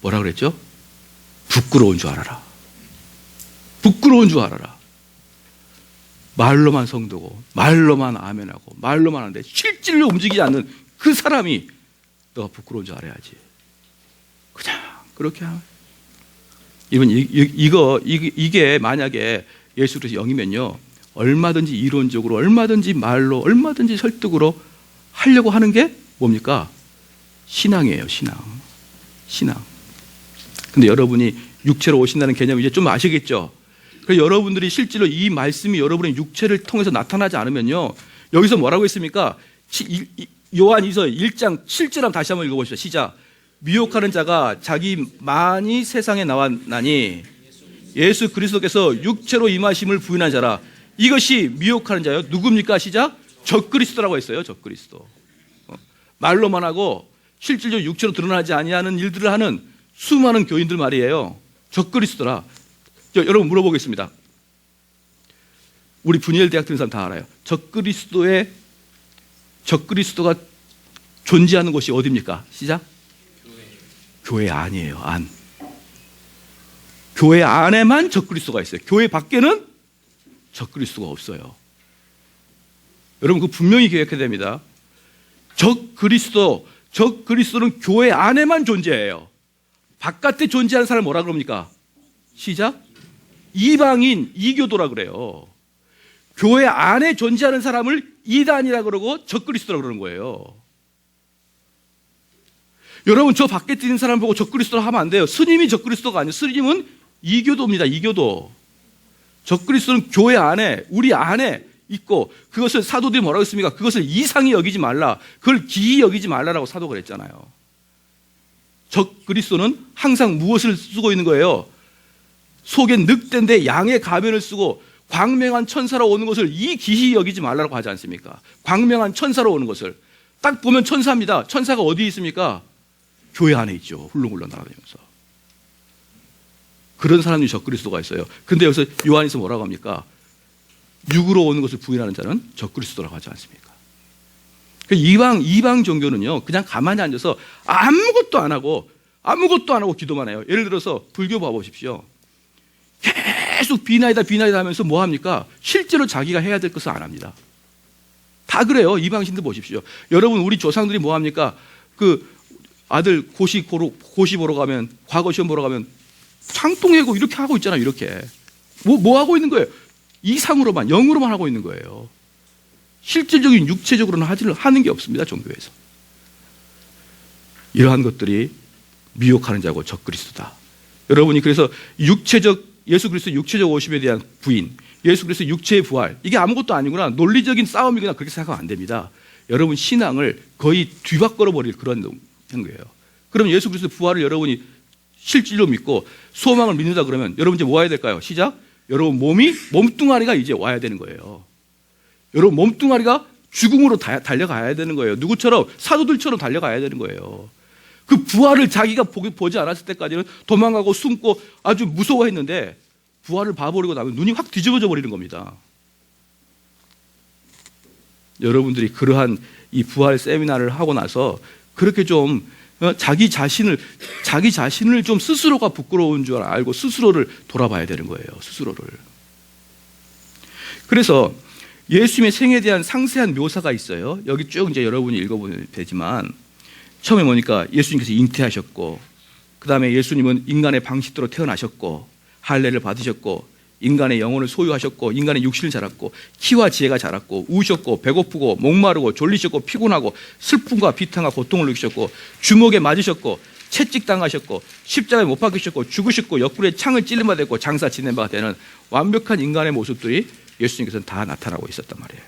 뭐라 그랬죠? 부끄러운 줄 알아라. 부끄러운 줄 알아라. 말로만 성도고 말로만 아멘하고 말로만 하는데 실질로 움직이지 않는 그 사람이 너가 부끄러운 줄 알아야지. 그냥 그렇게 하면 이게 만약에 예수 그리스도 영이면요 얼마든지 이론적으로 얼마든지 말로 얼마든지 설득으로 하려고 하는 게 뭡니까? 신앙이에요. 신앙. 근데 여러분이 육체로 오신다는 개념 이제 좀 아시겠죠? 그래서 여러분들이 실제로 이 말씀이 여러분의 육체를 통해서 나타나지 않으면요 여기서 뭐라고 했습니까? 요한이서 1장 7절 한번 다시 한번 읽어보시죠. 시작. 미혹하는 자가 자기만이 세상에 나왔나니 예수 그리스도께서 육체로 임하심을 부인한 자라. 이것이 미혹하는 자요. 누굽니까? 시작. 적그리스도라고 했어요. 적그리스도. 말로만 하고 실질적으로 육체로 드러나지 아니하는 일들을 하는 수많은 교인들 말이에요. 적그리스도라. 여러분 물어보겠습니다. 우리 분이엘 대학 들은 사람 다 알아요. 적그리스도가 존재하는 곳이 어디입니까? 시작. 교회 안이에요. 안. 교회 안에만 적그리스도가 있어요. 교회 밖에는 적그리스도가 없어요. 여러분 그 분명히 기억해야 됩니다. 적그리스도는 교회 안에만 존재해요. 바깥에 존재하는 사람을 뭐라 그럽니까? 시작. 이방인, 이교도라 그래요. 교회 안에 존재하는 사람을 이단이라 그러고 적그리스도라 그러는 거예요. 여러분 저 밖에 뛰는 사람 보고 적그리스도라 하면 안 돼요. 스님이 적그리스도가 아니에요. 스님은 이교도입니다. 이교도. 적그리스도는 교회 안에 우리 안에 있고 그것을 사도들이 뭐라고 했습니까? 그것을 이상히 여기지 말라. 그걸 기이 여기지 말라라고 사도가 그랬잖아요. 적그리스도는 항상 무엇을 쓰고 있는 거예요? 속엔 늑대인데 양의 가면을 쓰고 광명한 천사로 오는 것을 이 기이 여기지 말라고 하지 않습니까? 광명한 천사로 오는 것을 딱 보면 천사입니다. 천사가 어디에 있습니까? 교회 안에 있죠. 훌렁훌렁 날아다니면서. 그런 사람이 적그리스도가 있어요. 근데 여기서 요한에서 뭐라고 합니까? 육으로 오는 것을 부인하는 자는 적그리스도라고 하지 않습니까? 이방 종교는요 그냥 가만히 앉아서 아무것도 안 하고 기도만 해요. 예를 들어서 불교 봐보십시오. 계속 비나이다 하면서 뭐 합니까? 실제로 자기가 해야 될 것을 안 합니다. 다 그래요. 이방신들 보십시오. 여러분 우리 조상들이 뭐 합니까? 그 아들 고시 보러 가면 과거 시험 보러 가면 창똥해고 이렇게 하고 있잖아요. 이렇게 뭐 하고 있는 거예요? 이상으로만 영으로만 하고 있는 거예요. 실질적인 육체적으로는 하는 게 없습니다. 종교에서. 이러한 것들이 미혹하는 자고 적그리스도다. 여러분이 그래서 예수 그리스도 육체적 오심에 대한 부인, 예수 그리스도 육체의 부활 이게 아무것도 아니구나 논리적인 싸움이구나 그렇게 생각하면 안 됩니다. 여러분 신앙을 거의 뒤바꿔 버릴 그런 거예요. 그럼 예수 그리스도 부활을 여러분이 실질로 믿고 소망을 믿는다 그러면 여러분 이제 뭐 해야 될까요? 시작. 여러분 몸뚱아리가 이제 와야 되는 거예요. 여러분 몸뚱아리가 죽음으로 달려가야 되는 거예요. 누구처럼? 사도들처럼 달려가야 되는 거예요. 그 부활을 자기가 보지 않았을 때까지는 도망가고 숨고 아주 무서워했는데 부활을 봐버리고 나면 눈이 확 뒤집어져 버리는 겁니다. 여러분들이 그러한 이 부활 세미나를 하고 나서 그렇게 좀 자기 자신을 좀 스스로가 부끄러운 줄 알고 스스로를 돌아봐야 되는 거예요. 스스로를. 그래서 예수님의 생에 대한 상세한 묘사가 있어요. 여기 쭉 이제 여러분이 읽어보면 되지만 처음에 보니까 예수님께서 잉태하셨고 그 다음에 예수님은 인간의 방식대로 태어나셨고 할례를 받으셨고 인간의 영혼을 소유하셨고 인간의 육신을 자랐고 키와 지혜가 자랐고 우셨고 배고프고 목마르고 졸리셨고 피곤하고 슬픔과 비탄과 고통을 느끼셨고 주먹에 맞으셨고 채찍당하셨고 십자가에 못 박히셨고 죽으셨고 옆구리에 창을 찔린 바 됐고 장사 지낸 바가 되는 완벽한 인간의 모습들이 예수님께서는 다 나타나고 있었단 말이에요.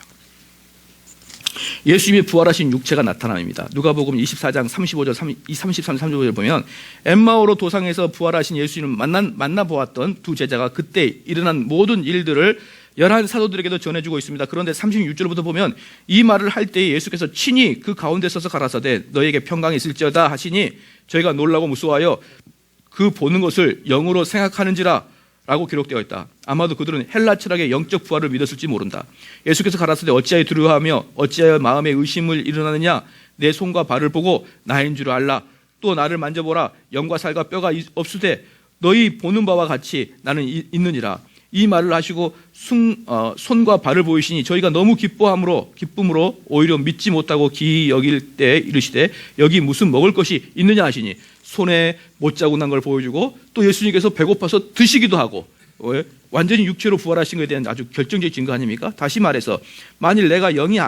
예수님이 부활하신 육체가 나타납니다. 누가복음 24장 35절, 33, 35절 보면 엠마오로 도상에서 부활하신 예수님을 만나보았던 두 제자가 그때 일어난 모든 일들을 11 사도들에게도 전해주고 있습니다. 그런데 36절부터 보면 이 말을 할 때에 예수께서 친히 그 가운데 서서 가라사대 너에게 평강이 있을지어다 하시니 저희가 놀라고 무서워하여 그 보는 것을 영으로 생각하는지라 라고 기록되어 있다. 아마도 그들은 헬라 철학의 영적 부활을 믿었을지 모른다. 예수께서 가라사대 어찌하여 두려워하며 어찌하여 마음에 의심을 일어나느냐. 내 손과 발을 보고 나인 줄 알라. 또 나를 만져보라. 영과 살과 뼈가 없으되 너희 보는 바와 같이 나는 있느니라. 이 말을 하시고 손과 발을 보이시니 저희가 너무 기쁨으로 오히려 믿지 못하고 기이 여길 때 이르시되 여기 무슨 먹을 것이 있느냐 하시니 손에 못자국 난 걸 보여주고 또 예수님께서 배고파서 드시기도 하고 완전히 육체로 부활하신 것에 대한 아주 결정적 증거 아닙니까? 다시 말해서 만일 내가 영이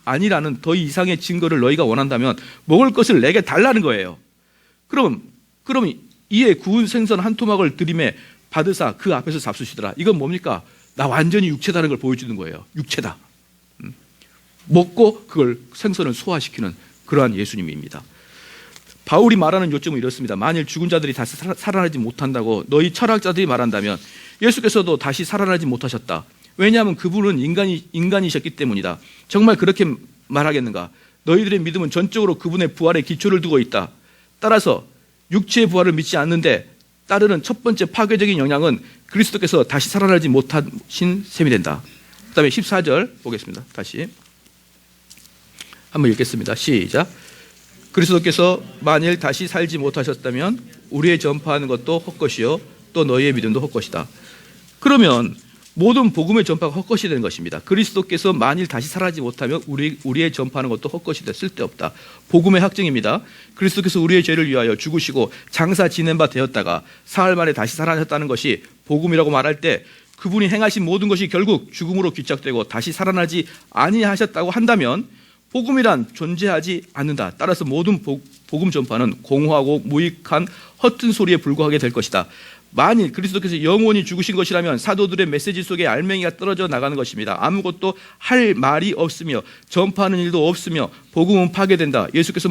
아니라는 더 이상의 증거를 너희가 원한다면 먹을 것을 내게 달라는 거예요. 그럼 이에 구운 생선 한 토막을 들이매 받으사 그 앞에서 잡수시더라. 이건 뭡니까? 나 완전히 육체다는 걸 보여주는 거예요. 육체다. 먹고 그걸 생선을 소화시키는 그러한 예수님입니다. 바울이 말하는 요점은 이렇습니다. 만일 죽은 자들이 다시 살아나지 못한다고 너희 철학자들이 말한다면 예수께서도 다시 살아나지 못하셨다. 왜냐하면 그분은 인간이셨기 때문이다. 정말 그렇게 말하겠는가? 너희들의 믿음은 전적으로 그분의 부활에 기초를 두고 있다. 따라서 육체의 부활을 믿지 않는데 따르는 첫 번째 파괴적인 영향은 그리스도께서 다시 살아나지 못하신 셈이 된다. 그 다음에 14절 보겠습니다. 다시 한번 읽겠습니다. 시작. 그리스도께서 만일 다시 살지 못하셨다면 우리의 전파하는 것도 헛것이요 또 너희의 믿음도 헛것이다. 그러면 모든 복음의 전파가 헛것이 되는 것입니다. 그리스도께서 만일 다시 살아나지 못하면 우리의 전파하는 것도 헛것이다. 쓸데없다. 복음의 확증입니다. 그리스도께서 우리의 죄를 위하여 죽으시고 장사 지낸 바 되었다가 사흘 만에 다시 살아나셨다는 것이 복음이라고 말할 때 그분이 행하신 모든 것이 결국 죽음으로 귀착되고 다시 살아나지 아니하셨다고 한다면 복음이란 존재하지 않는다. 따라서 모든 복음 전파는 공허하고 무익한 허튼 소리에 불과하게 될 것이다. 만일 그리스도께서 영원히 죽으신 것이라면 사도들의 메시지 속에 알맹이가 떨어져 나가는 것입니다. 아무것도 할 말이 없으며 전파하는 일도 없으며 복음은 파괴된다. 예수께서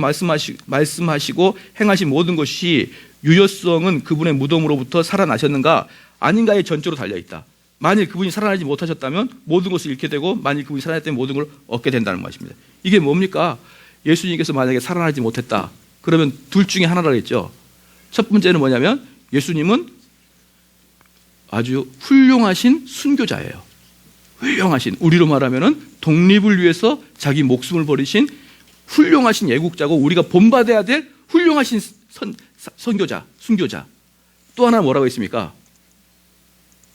말씀하시고 행하신 모든 것이 유효성은 그분의 무덤으로부터 살아나셨는가 아닌가에 전적으로 달려있다. 만일 그분이 살아나지 못하셨다면 모든 것을 잃게 되고 만일 그분이 살아났다면 모든 걸 얻게 된다는 것입니다. 이게 뭡니까? 예수님께서 만약에 살아나지 못했다. 그러면 둘 중에 하나라고 했죠. 첫 번째는 뭐냐면 예수님은 아주 훌륭하신 순교자예요. 훌륭하신, 우리로 말하면 독립을 위해서 자기 목숨을 버리신 훌륭하신 애국자고 우리가 본받아야 될 훌륭하신 선교자, 순교자. 또 하나 뭐라고 했습니까?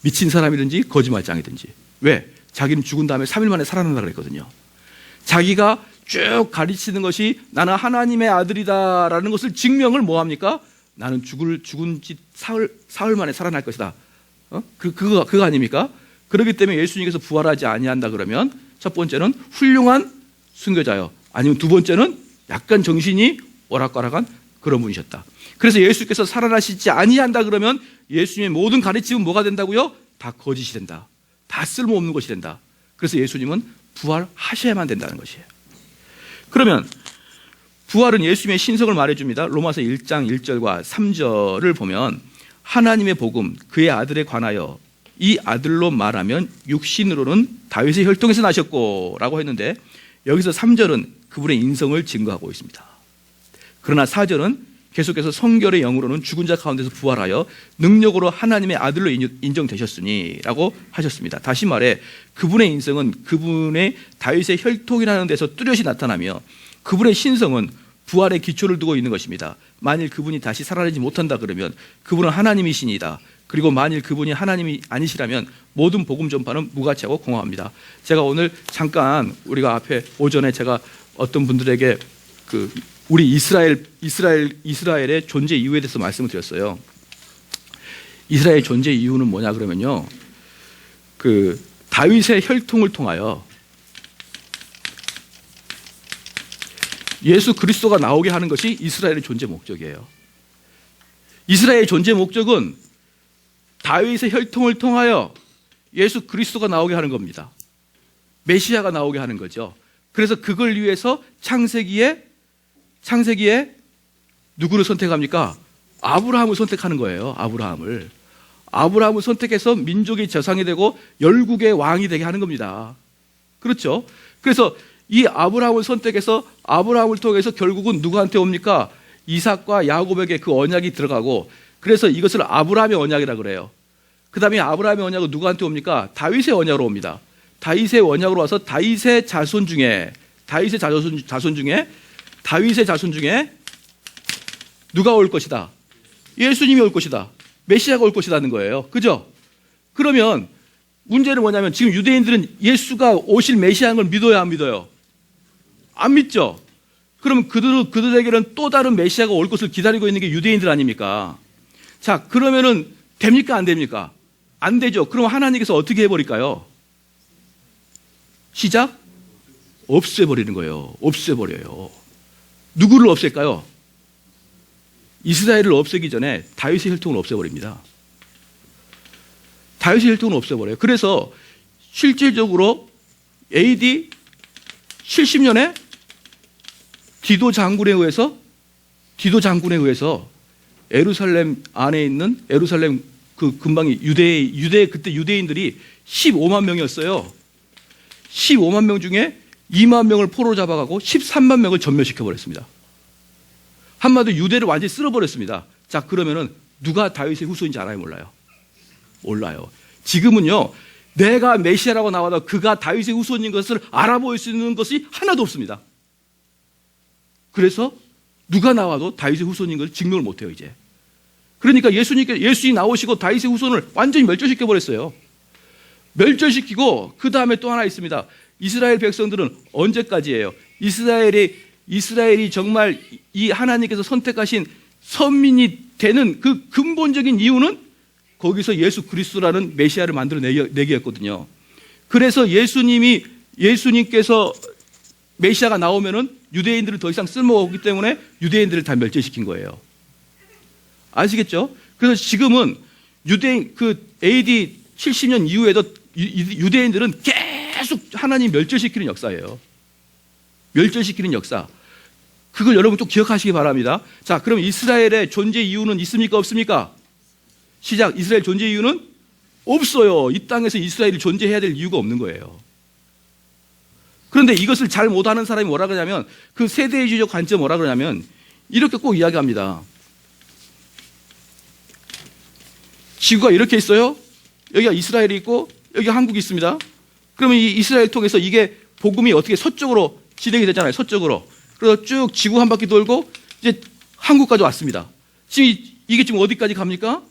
미친 사람이든지 거짓말장이든지. 왜? 자기는 죽은 다음에 3일 만에 살아난다고 그랬거든요. 자기가 쭉 가르치는 것이 나는 하나님의 아들이다라는 것을 증명을 뭐합니까? 나는 죽은 지 사흘 만에 살아날 것이다. 그거 아닙니까? 그렇기 때문에 예수님께서 부활하지 아니한다 그러면 첫 번째는 훌륭한 순교자요. 아니면 두 번째는 약간 정신이 오락가락한 그런 분이셨다. 그래서 예수께서 살아나시지 아니한다 그러면 예수님의 모든 가르침은 뭐가 된다고요? 다 거짓이 된다. 다 쓸모없는 것이 된다. 그래서 예수님은 부활하셔야만 된다는 것이에요. 그러면 부활은 예수님의 신성을 말해줍니다. 로마서 1장 1절과 3절을 보면 하나님의 복음, 그의 아들에 관하여 이 아들로 말하면 육신으로는 다윗의 혈통에서 나셨고 라고 했는데 여기서 3절은 그분의 인성을 증거하고 있습니다. 그러나 4절은 계속해서 성결의 영으로는 죽은 자 가운데서 부활하여 능력으로 하나님의 아들로 인정되셨으니 라고 하셨습니다. 다시 말해 그분의 인성은 그분의 다윗의 혈통이라는 데서 뚜렷이 나타나며 그분의 신성은 부활의 기초를 두고 있는 것입니다. 만일 그분이 다시 살아나지 못한다 그러면 그분은 하나님이시니다. 그리고 만일 그분이 하나님이 아니시라면 모든 복음 전파는 무가치하고 공허합니다. 제가 오늘 잠깐 우리가 앞에 오전에 제가 어떤 분들에게 우리 이스라엘의 존재 이유에 대해서 말씀을 드렸어요. 이스라엘 존재 이유는 뭐냐 그러면요, 다윗의 혈통을 통하여 예수 그리스도가 나오게 하는 것이 이스라엘의 존재 목적이에요. 이스라엘의 존재 목적은 다윗의 혈통을 통하여 예수 그리스도가 나오게 하는 겁니다. 메시아가 나오게 하는 거죠. 그래서 그걸 위해서 창세기에 누구를 선택합니까? 아브라함을 선택하는 거예요. 아브라함을 선택해서 민족이 재상이 되고 열국의 왕이 되게 하는 겁니다. 그렇죠? 그래서 이 아브라함을 선택해서 아브라함을 통해서 결국은 누구한테 옵니까? 이삭과 야곱에게 그 언약이 들어가고, 그래서 이것을 아브라함의 언약이라 그래요. 그 다음에 아브라함의 언약은 누구한테 옵니까? 다윗의 언약으로 옵니다. 다윗의 언약으로 와서 다윗의 자손 중에 누가 올 것이다? 예수님이 올 것이다. 메시아가 올 것이라는 거예요. 그죠? 그러면 문제는 뭐냐면 지금 유대인들은 예수가 오실 메시아인 걸 믿어요, 안 믿어요? 안 믿죠? 그러면 그들에게는 또 다른 메시아가 올 것을 기다리고 있는 게 유대인들 아닙니까? 자, 그러면은 됩니까, 안 됩니까? 안 되죠. 그럼 하나님께서 어떻게 해버릴까요? 시작? 없애버리는 거예요. 없애버려요. 누구를 없앨까요? 이스라엘을 없애기 전에 다윗의 혈통을 없애버립니다. 다윗의 혈통을 없애버려요. 그래서 실질적으로 AD 70년에 디도 장군에 의해서 예루살렘 안에 있는 예루살렘 그 근방이 그때 유대인들이 15만 명이었어요. 15만 명 중에 2만 명을 포로로 잡아가고 13만 명을 전멸시켜 버렸습니다. 한마디로 유대를 완전히 쓸어버렸습니다. 자, 그러면은 누가 다윗의 후손인지 알아요, 몰라요? 몰라요. 지금은요, 내가 메시아라고 나와도 그가 다윗의 후손인 것을 알아볼 수 있는 것이 하나도 없습니다. 그래서 누가 나와도 다윗의 후손인 것을 증명을 못해요, 이제. 그러니까 예수님이 나오시고 다윗의 후손을 완전히 멸절시켜 버렸어요. 멸절시키고 그 다음에 또 하나 있습니다. 이스라엘 백성들은 언제까지예요? 이스라엘이 정말 이 하나님께서 선택하신 선민이 되는 그 근본적인 이유는 거기서 예수 그리스도라는 메시아를 만들어내기였거든요. 그래서 예수님께서 메시아가 나오면은 유대인들은 더 이상 쓸모가 없기 때문에 유대인들을 다 멸절시킨 거예요. 아시겠죠? 그래서 지금은 AD 70년 이후에도 유대인들은 계속 하나님 멸절시키는 역사예요. 멸절시키는 역사. 그걸 여러분 좀 기억하시기 바랍니다. 자, 그럼 이스라엘의 존재 이유는 있습니까, 없습니까? 시작. 이스라엘 존재 이유는 없어요. 이 땅에서 이스라엘이 존재해야 될 이유가 없는 거예요. 그런데 이것을 잘 못하는 사람이 뭐라 그러냐면, 그 세대주의적 관점 뭐라 그러냐면 이렇게 꼭 이야기합니다. 지구가 이렇게 있어요. 여기가 이스라엘이 있고 여기가 한국이 있습니다. 그러면 이 이스라엘 통해서 이게 복음이 어떻게 서쪽으로 진행이 되잖아요. 서쪽으로. 그래서 쭉 지구 한 바퀴 돌고 이제 한국까지 왔습니다. 지금 이게 지금 어디까지 갑니까?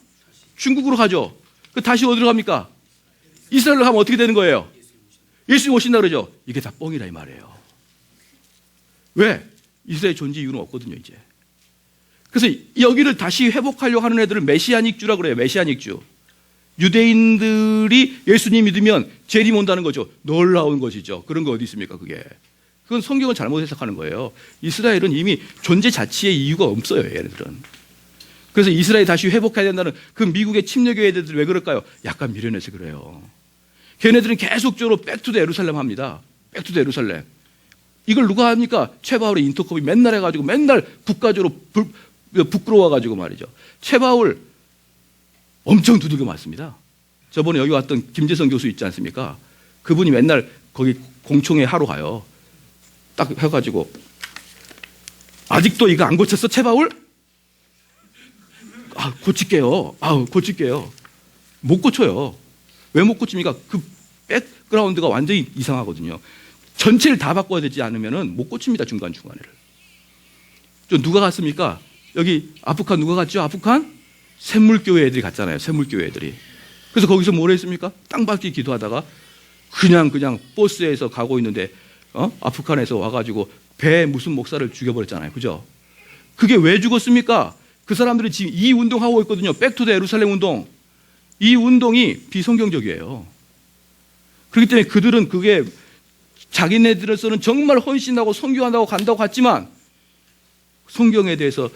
중국으로 가죠. 다시 어디로 갑니까? 이스라엘로 가면 어떻게 되는 거예요? 예수님 오신다 그러죠. 이게 다 뻥이라 이 말이에요. 왜? 이스라엘 존재 이유는 없거든요, 이제. 그래서 여기를 다시 회복하려고 하는 애들을 메시아닉주라고 그래요. 메시아닉주. 유대인들이 예수님 믿으면 재림 온다는 거죠. 놀라운 것이죠. 그런 거 어디 있습니까, 그게. 그건 성경을 잘못 해석하는 거예요. 이스라엘은 이미 존재 자체의 이유가 없어요, 얘네들은. 그래서 이스라엘이 다시 회복해야 된다는 그 미국의 침례교회 애들이 왜 그럴까요? 약간 미련해서 그래요. 걔네들은 계속적으로 백투더 예루살렘 합니다. 백투더 예루살렘. 이걸 누가 합니까? 최바울의 인터컵이 맨날 해가지고 맨날 국가적으로 부끄러워가지고 말이죠. 최바울 엄청 두들겨 맞습니다. 저번에 여기 왔던 김재성 교수 있지 않습니까? 그분이 맨날 거기 공청회 하러 가요. 딱 해가지고 아직도 이거 안 고쳤어, 최바울? 고칠게요. 고칠게요. 못 고쳐요. 왜 못 고칩니까? 그 백그라운드가 완전히 이상하거든요. 전체를 다 바꿔야 되지 않으면 못 고칩니다, 중간중간에를. 누가 갔습니까? 여기 아프간 누가 갔죠? 아프간? 샘물교회 애들이 갔잖아요. 샘물교회 애들이. 그래서 거기서 뭘 했습니까? 땅밟기 기도하다가 그냥 버스에서 가고 있는데 아프간에서 와가지고 배 무슨 목사를 죽여버렸잖아요. 그죠? 그게 왜 죽었습니까? 그 사람들이 지금 이 운동하고 있거든요. 백투더 예루살렘 운동. 이 운동이 비성경적이에요. 그렇기 때문에 그들은 그게 자기네들에서는 정말 헌신하고 선교한다고 간다고 갔지만 성경에 대해서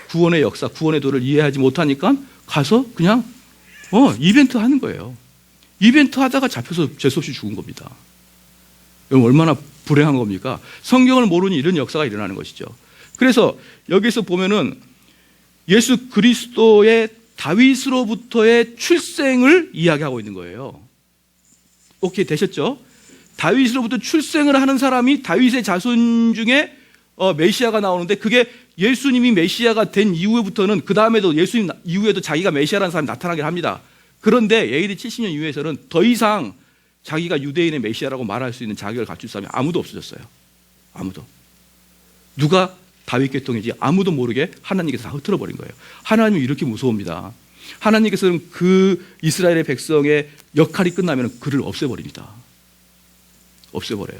구원의 역사, 구원의 도를 이해하지 못하니까 가서 그냥 이벤트 하는 거예요. 이벤트 하다가 잡혀서 재수없이 죽은 겁니다. 여러분 얼마나 불행한 겁니까? 성경을 모르니 이런 역사가 일어나는 것이죠. 그래서 여기서 보면은 예수 그리스도의 다윗으로부터의 출생을 이야기하고 있는 거예요. 오케이, 되셨죠? 다윗으로부터 출생을 하는 사람이 다윗의 자손 중에 메시아가 나오는데, 그게 예수님이 메시아가 된 이후부터는, 그 다음에도 예수님 이후에도 자기가 메시아라는 사람이 나타나긴 합니다. 그런데 AD 70년 이후에서는 더 이상 자기가 유대인의 메시아라고 말할 수 있는 자격을 갖출 사람이 아무도 없어졌어요. 아무도. 누가 다윗 계통이지 아무도 모르게 하나님께서 다 흩어버린 거예요. 하나님이 이렇게 무서웁니다. 하나님께서는 그 이스라엘의 백성의 역할이 끝나면 그를 없애버립니다. 없애버려요.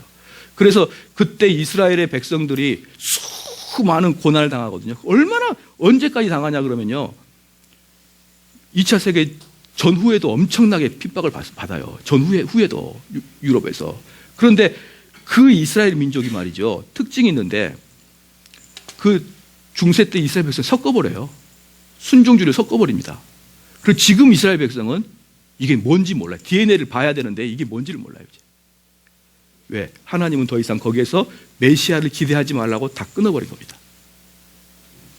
그래서 그때 이스라엘의 백성들이 수많은 고난을 당하거든요. 얼마나, 언제까지 당하냐 그러면요, 2차 세계 전후에도 엄청나게 핍박을 받아요. 후에도 유럽에서. 그런데 그 이스라엘 민족이 말이죠, 특징이 있는데, 그 중세 때 이스라엘 백성 섞어버려요. 순종주를 섞어버립니다. 그리고 지금 이스라엘 백성은 이게 뭔지 몰라요. DNA를 봐야 되는데 이게 뭔지를 몰라요. 이제. 왜? 하나님은 더 이상 거기에서 메시아를 기대하지 말라고 다 끊어버린 겁니다.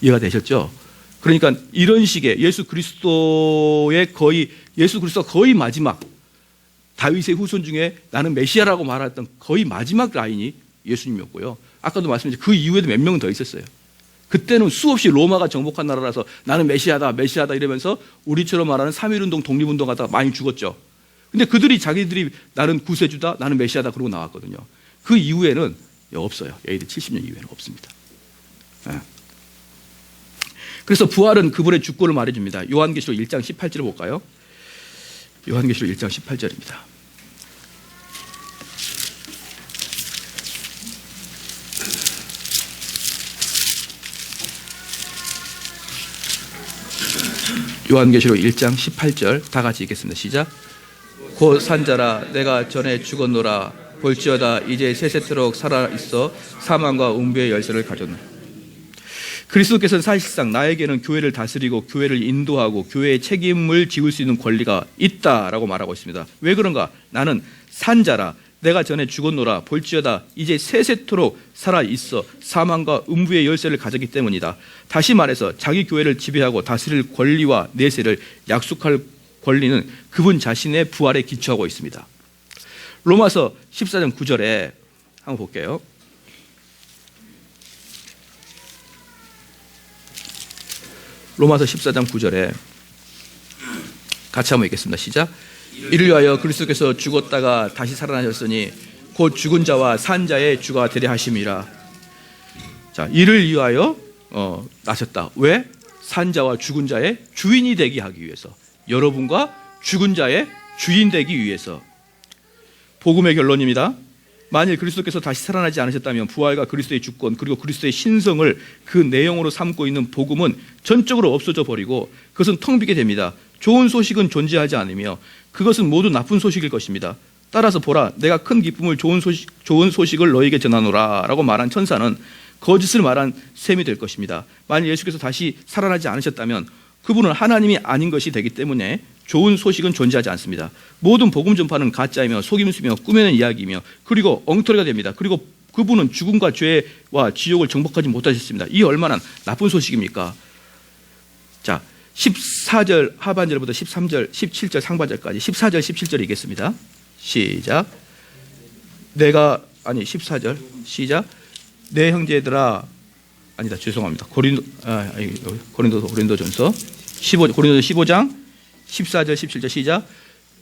이해가 되셨죠? 그러니까 이런 식의 예수 그리스도가 거의 마지막, 다윗의 후손 중에 나는 메시아라고 말했던 거의 마지막 라인이 예수님이었고요. 아까도 말씀드렸죠. 그 이후에도 몇 명은 더 있었어요. 그때는 수없이 로마가 정복한 나라라서 나는 메시아다 이러면서 우리처럼 말하는 3.1운동 독립운동 하다가 많이 죽었죠. 근데 그들이 자기들이 나는 구세주다, 나는 메시아다 그러고 나왔거든요. 그 이후에는 없어요. AD 70년 이후에는 없습니다. 네. 그래서 부활은 그분의 주권을 말해줍니다. 요한계시록 1장 18절을 볼까요? 요한계시록 1장 18절입니다. 요한계시록 1장 18절 다 같이 읽겠습니다. 시작. 곧 산자라 내가 전에 죽었노라 볼지어다 이제 세세토록 살아있어 사망과 음부의 열쇠를 가졌노라. 그리스도께서는 사실상 나에게는 교회를 다스리고 교회를 인도하고 교회의 책임을 지울 수 있는 권리가 있다라고 말하고 있습니다. 왜 그런가? 나는 산자라 내가 전에 죽었노라 볼지어다 이제 세세토록 살아있어 사망과 음부의 열쇠를 가졌기 때문이다. 다시 말해서 자기 교회를 지배하고 다스릴 권리와 내세를 약속할 권리는 그분 자신의 부활에 기초하고 있습니다. 로마서 14장 9절에 한번 볼게요. 로마서 14장 9절에 같이 한번 읽겠습니다. 시작. 이를 위하여 그리스도께서 죽었다가 다시 살아나셨으니 곧 죽은 자와 산 자의 주가 되려 하심이라. 자, 이를 위하여 나셨다. 왜? 산 자와 죽은 자의 주인이 되게 하기 위해서. 여러분과 죽은 자의 주인 되기 위해서. 복음의 결론입니다. 만일 그리스도께서 다시 살아나지 않으셨다면 부활과 그리스도의 주권 그리고 그리스도의 신성을 그 내용으로 삼고 있는 복음은 전적으로 없어져 버리고 그것은 텅 비게 됩니다. 좋은 소식은 존재하지 않으며 그것은 모두 나쁜 소식일 것입니다. 따라서 보라 내가 큰 기쁨을 좋은 소식을 너에게 전하노라 라고 말한 천사는 거짓을 말한 셈이 될 것입니다. 만일 예수께서 다시 살아나지 않으셨다면 그분은 하나님이 아닌 것이 되기 때문에 좋은 소식은 존재하지 않습니다. 모든 복음 전파는 가짜이며 속임수며 꾸며낸 이야기이며 그리고 엉터리가 됩니다. 그리고 그분은 죽음과 죄와 지옥을 정복하지 못하셨습니다. 이 얼마나 나쁜 소식입니까? 자, 14절 하반절부터 13절, 17절 상반절까지 14절, 17절 읽겠습니다. 시작. 14절 시작. 내 형제들아, 아니다 죄송합니다. 고린도전서 15장 14절 17절 시작.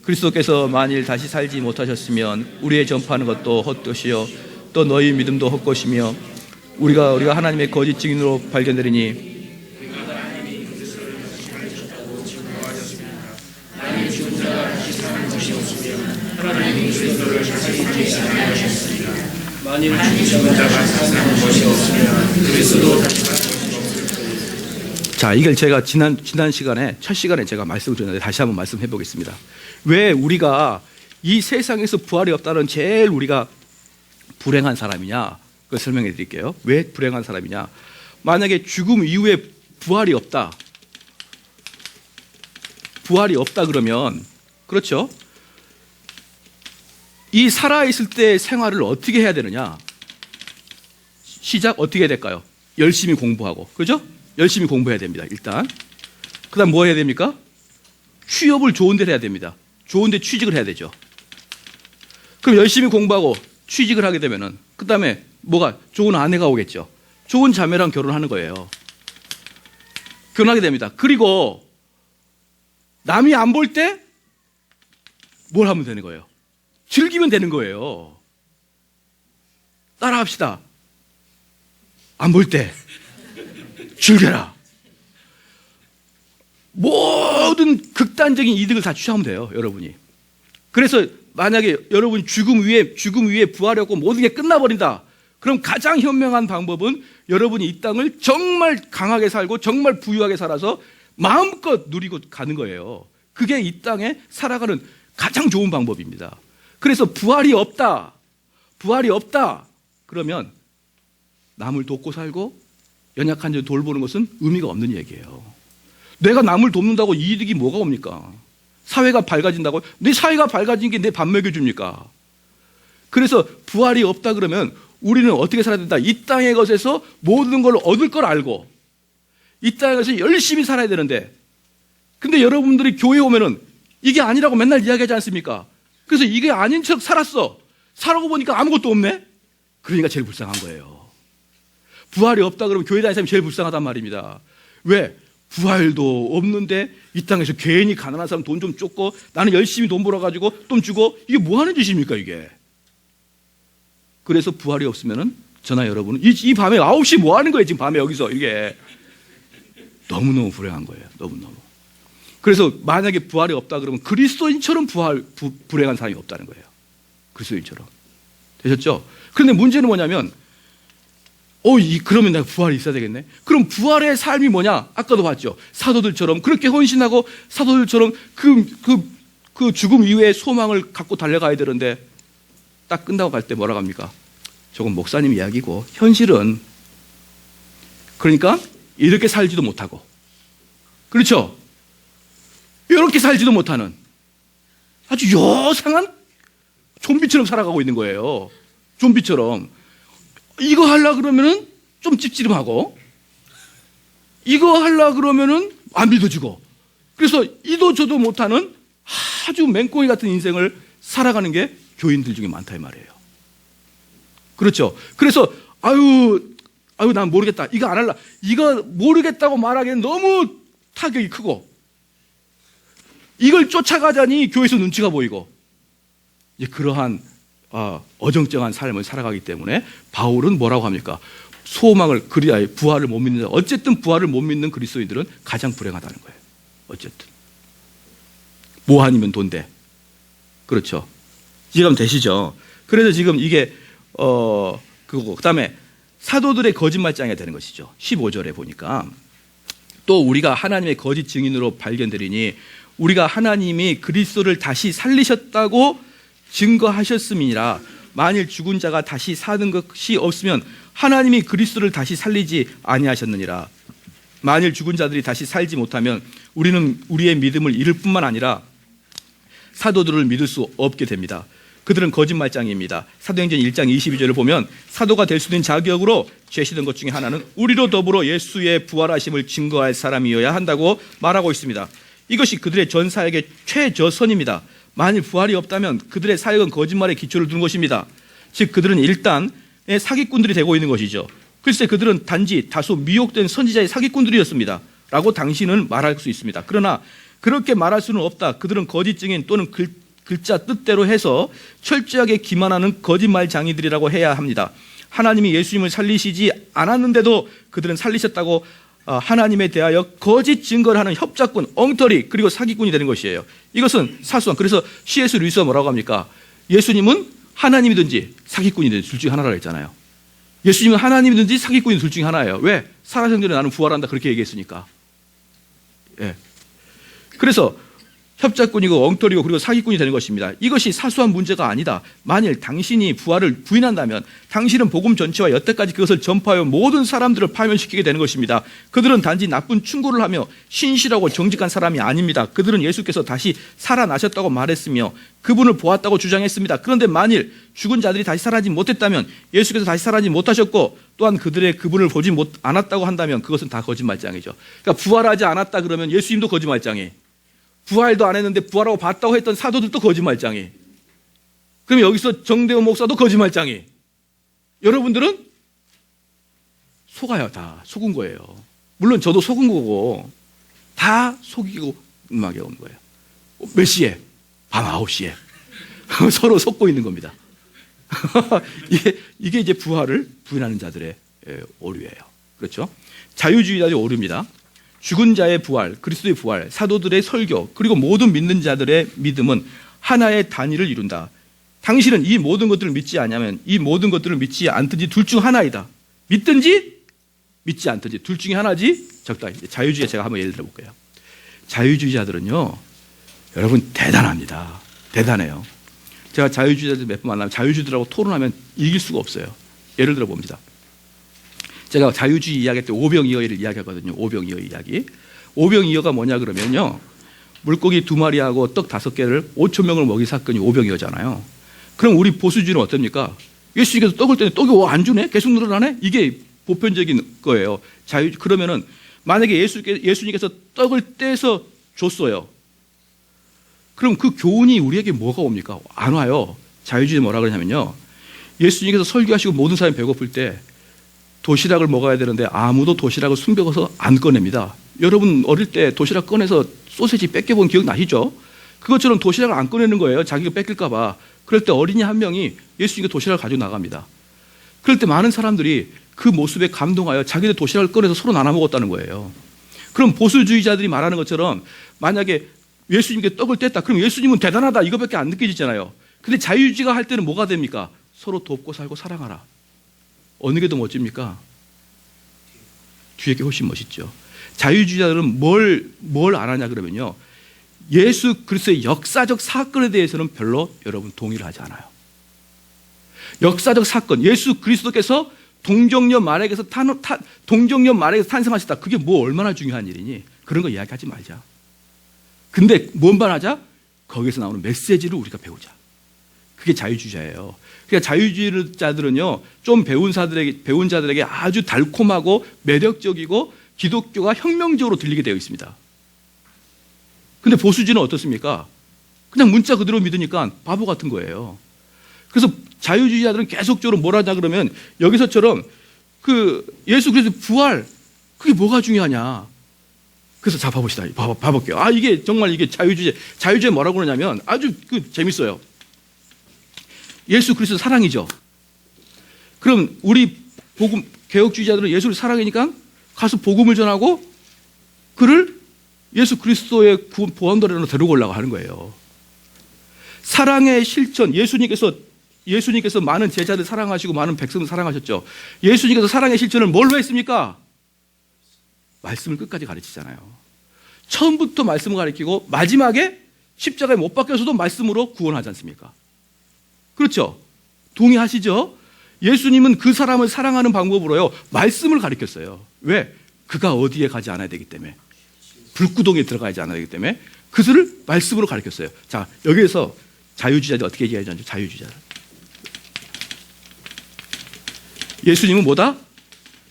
그리스도께서 만일 다시 살지 못하셨으면 우리의 전파하는 것도 헛것이요 또 너희 믿음도 헛것이며 우리가 하나님의 거짓 증인으로 발견되리니 만일 죽은 자가 살아난 것이 없으면 그리스도 다시 살 것이 없을. 자, 이걸 제가 지난 시간에 첫 시간에 제가 말씀을 드렸는데 다시 한번 말씀해 보겠습니다. 왜 우리가 이 세상에서 부활이 없다는 제일 우리가 불행한 사람이냐? 그걸 설명해 드릴게요. 왜 불행한 사람이냐? 만약에 죽음 이후에 부활이 없다 그러면 그렇죠? 이 살아있을 때 생활을 어떻게 해야 되느냐? 시작 어떻게 해야 될까요? 열심히 공부하고, 그죠? 열심히 공부해야 됩니다. 일단 그 다음 뭐 해야 됩니까? 취업을 좋은 데를 해야 됩니다. 좋은 데 취직을 해야 되죠. 그럼 열심히 공부하고 취직을 하게 되면은 그 다음에 뭐가? 좋은 아내가 오겠죠. 좋은 자매랑 결혼하는 거예요. 결혼하게 됩니다. 그리고 남이 안 볼 때 뭘 하면 되는 거예요? 즐기면 되는 거예요. 따라합시다. 안 볼 때 즐겨라. 모든 극단적인 이득을 다 취하면 돼요, 여러분이. 그래서 만약에 여러분이 죽음 위에 부활이 없고 모든 게 끝나버린다. 그럼 가장 현명한 방법은 여러분이 이 땅을 정말 강하게 살고 정말 부유하게 살아서 마음껏 누리고 가는 거예요. 그게 이 땅에 살아가는 가장 좋은 방법입니다. 그래서 부활이 없다. 그러면 남을 돕고 살고 연약한 자 돌보는 것은 의미가 없는 얘기예요. 내가 남을 돕는다고 이득이 뭐가 옵니까? 사회가 밝아진다고? 내 사회가 밝아진 게 내 밥 먹여줍니까? 그래서 부활이 없다 그러면 우리는 어떻게 살아야 된다? 이 땅의 것에서 모든 걸 얻을 걸 알고 이 땅의 것에서 열심히 살아야 되는데, 근데 여러분들이 교회 오면은 이게 아니라고 맨날 이야기하지 않습니까? 그래서 이게 아닌 척 살았어. 살아고 보니까 아무것도 없네? 그러니까 제일 불쌍한 거예요. 부활이 없다 그러면 교회 다니는 사람이 제일 불쌍하단 말입니다. 왜? 부활도 없는데 이 땅에서 괜히 가난한 사람 돈 좀 쫓고 나는 열심히 돈 벌어가지고 돈 주고, 이게 뭐 하는 짓입니까 이게? 그래서 부활이 없으면은 저나 여러분은 이 밤에 9시 뭐 하는 거예요 지금 밤에 여기서? 이게 너무너무 불행한 거예요. 너무너무. 그래서 만약에 부활이 없다 그러면 그리스도인처럼 불행한 사람이 없다는 거예요. 그리스도인처럼. 되셨죠? 그런데 문제는 뭐냐면 그러면 내가 부활이 있어야 되겠네. 그럼 부활의 삶이 뭐냐? 아까도 봤죠. 사도들처럼 그렇게 헌신하고 사도들처럼 그 죽음 이후에 소망을 갖고 달려가야 되는데 딱 끝나고 갈 때 뭐라고 합니까? 저건 목사님 이야기고 현실은 그러니까 이렇게 살지도 못하고, 그렇죠? 이렇게 살지도 못하는 아주 요상한 좀비처럼 살아가고 있는 거예요. 좀비처럼. 이거 하려고 그러면은 좀 찝찝하고, 이거 하려고 그러면은 안 믿어지고, 그래서 이도 저도 못하는 아주 맹꽁이 같은 인생을 살아가는 게 교인들 중에 많다 이 말이에요. 그렇죠? 그래서 난 모르겠다. 이거 안 할라. 이거 모르겠다고 말하기엔 너무 타격이 크고, 이걸 쫓아가자니 교회에서 눈치가 보이고, 이제 그러한 어정쩡한 삶을 살아가기 때문에 바울은 뭐라고 합니까? 소망을, 부활을 못 믿는, 어쨌든 부활을 못 믿는 그리스도인들은 가장 불행하다는 거예요. 어쨌든 뭐 아니면 돈돼. 그렇죠? 이해가 되시죠? 그래서 지금 이게 그거고, 그다음에 사도들의 거짓말장애가 되는 것이죠. 15절에 보니까 또 우리가 하나님의 거짓 증인으로 발견되리니 우리가 하나님이 그리스도를 다시 살리셨다고 증거하셨음이니라. 만일 죽은 자가 다시 사는 것이 없으면 하나님이 그리스도를 다시 살리지 아니하셨느니라. 만일 죽은 자들이 다시 살지 못하면 우리는 우리의 믿음을 잃을 뿐만 아니라 사도들을 믿을 수 없게 됩니다. 그들은 거짓말장입니다. 사도행전 1장 22절을 보면 사도가 될 수 있는 자격으로 제시된 것 중에 하나는 우리로 더불어 예수의 부활하심을 증거할 사람이어야 한다고 말하고 있습니다. 이것이 그들의 전 사역의 최저선입니다. 만일 부활이 없다면 그들의 사역은 거짓말에 기초를 둔 것입니다. 즉 그들은 일단 사기꾼들이 되고 있는 것이죠. 글쎄 그들은 단지 다소 미혹된 선지자의 사기꾼들이었습니다 라고 당신은 말할 수 있습니다. 그러나 그렇게 말할 수는 없다. 그들은 거짓 증인 또는 글자 뜻대로 해서 철저하게 기만하는 거짓말 장이들이라고 해야 합니다. 하나님이 예수님을 살리시지 않았는데도 그들은 살리셨다고 하나님에 대하여 거짓 증거를 하는 협작꾼, 엉터리, 그리고 사기꾼이 되는 것이에요. 이것은 사소한, 그래서 C.S. 루이스가 뭐라고 합니까? 예수님은 하나님이든지 사기꾼이든지 둘 중에 하나라고 했잖아요. 예수님은 하나님이든지 사기꾼이든지 둘 중에 하나예요. 왜? 살아생전에 나는 부활한다 그렇게 얘기했으니까. 예. 그래서 협작꾼이고 엉터리고 그리고 사기꾼이 되는 것입니다. 이것이 사소한 문제가 아니다. 만일 당신이 부활을 부인한다면 당신은 복음 전체와 여태까지 그것을 전파하여 모든 사람들을 파면시키게 되는 것입니다. 그들은 단지 나쁜 충고를 하며 신실하고 정직한 사람이 아닙니다. 그들은 예수께서 다시 살아나셨다고 말했으며 그분을 보았다고 주장했습니다. 그런데 만일 죽은 자들이 다시 살아나지 못했다면, 예수께서 다시 살아나지 못하셨고 또한 그분을 보지 않았다고 한다면 그것은 다 거짓말장이죠. 그러니까 부활하지 않았다 그러면 예수님도 거짓말장이, 부활도 안 했는데 부활하고 봤다고 했던 사도들도 거짓말장이, 그럼 여기서 정대원 목사도 거짓말장이. 여러분들은 속아요. 다 속은 거예요. 물론 저도 속은 거고 다 속이고 음악에 온 거예요. 몇 시에? 밤 9시에 서로 속고 있는 겁니다. 이게 이제 부활을 부인하는 자들의 오류예요. 그렇죠? 자유주의자들의 오류입니다. 죽은 자의 부활, 그리스도의 부활, 사도들의 설교, 그리고 모든 믿는 자들의 믿음은 하나의 단위를 이룬다. 당신은 이 모든 것들을 믿지 않으면 이 모든 것들을 믿지 않든지 둘 중 하나이다. 믿든지 믿지 않든지 둘 중에 하나지 적다. 자유주의 제가 한번 예를 들어볼게요. 자유주의자들은요, 여러분 대단합니다. 대단해요. 제가 자유주의자들 몇 번 만나면 자유주의들하고 토론하면 이길 수가 없어요. 예를 들어 봅니다. 제가 자유주의 이야기 때 오병이어를 이야기하거든요. 오병이어 이야기. 오병이어가 뭐냐 그러면요, 물고기 2마리하고 떡 5개를 5천 명을 먹인 사건이 오병이어잖아요. 그럼 우리 보수주의는 어떻습니까? 예수님께서 떡을 때는 떡이 안 주네? 계속 늘어나네? 이게 보편적인 거예요. 그러면은 만약에 예수님께서 떡을 떼서 줬어요. 그럼 그 교훈이 우리에게 뭐가 옵니까? 안 와요. 자유주의 뭐라 그러냐면요, 예수님께서 설교하시고 모든 사람이 배고플 때 도시락을 먹어야 되는데 아무도 도시락을 숨겨서 안 꺼냅니다. 여러분 어릴 때 도시락 꺼내서 소세지 뺏겨본 기억 나시죠? 그것처럼 도시락을 안 꺼내는 거예요. 자기가 뺏길까 봐. 그럴 때 어린이 한 명이 예수님께 도시락을 가지고 나갑니다. 그럴 때 많은 사람들이 그 모습에 감동하여 자기들 도시락을 꺼내서 서로 나눠 먹었다는 거예요. 그럼 보수주의자들이 말하는 것처럼 만약에 예수님께 떡을 뗐다. 그럼 예수님은 대단하다 이거밖에 안 느껴지잖아요. 근데 자유주의가 할 때는 뭐가 됩니까? 서로 돕고 살고 사랑하라. 어느 게 더 멋집니까? 뒤에 게 훨씬 멋있죠. 자유주의자들은 뭘 안 하냐 그러면요, 예수 그리스도의 역사적 사건에 대해서는 별로 여러분 동의를 하지 않아요. 역사적 사건, 예수 그리스도께서 동정녀 마리아에게서 탄생하셨다. 그게 뭐 얼마나 중요한 일이니? 그런 거 이야기하지 말자. 근데 뭔만 하자? 거기서 나오는 메시지를 우리가 배우자. 그게 자유주의자예요. 그러니까 자유주의자들은요, 좀 배운 자들에게 아주 달콤하고 매력적이고 기독교가 혁명적으로 들리게 되어 있습니다. 근데 보수주의는 어떻습니까? 그냥 문자 그대로 믿으니까 바보 같은 거예요. 그래서 자유주의자들은 계속적으로 뭘 하냐 그러면 여기서처럼 그 예수 그리스도 부활, 그게 뭐가 중요하냐. 그래서 자 봐봅시다. 봐볼게요. 이게 정말 이게 자유주의 뭐라고 그러냐면 아주 재밌어요. 예수 그리스도 사랑이죠. 그럼 우리 복음 개혁주의자들은 예수를 사랑이니까 가서 복음을 전하고 그를 예수 그리스도의 보안도래로 데려오려고 하는 거예요. 사랑의 실천, 예수님께서 많은 제자들 사랑하시고 많은 백성을 사랑하셨죠. 예수님께서 사랑의 실천을 뭘로 했습니까? 말씀을 끝까지 가르치잖아요. 처음부터 말씀을 가르치고 마지막에 십자가에 못 박혀서도 말씀으로 구원하지 않습니까? 그렇죠? 동의하시죠? 예수님은 그 사람을 사랑하는 방법으로요, 말씀을 가르쳤어요. 왜? 그가 어디에 가지 않아야 되기 때문에, 불구덩이에 들어가지 않아야 되기 때문에 그것을 말씀으로 가르쳤어요. 자, 여기에서 자유주의자들 어떻게 얘기하죠? 자유주의자들. 예수님은 뭐다?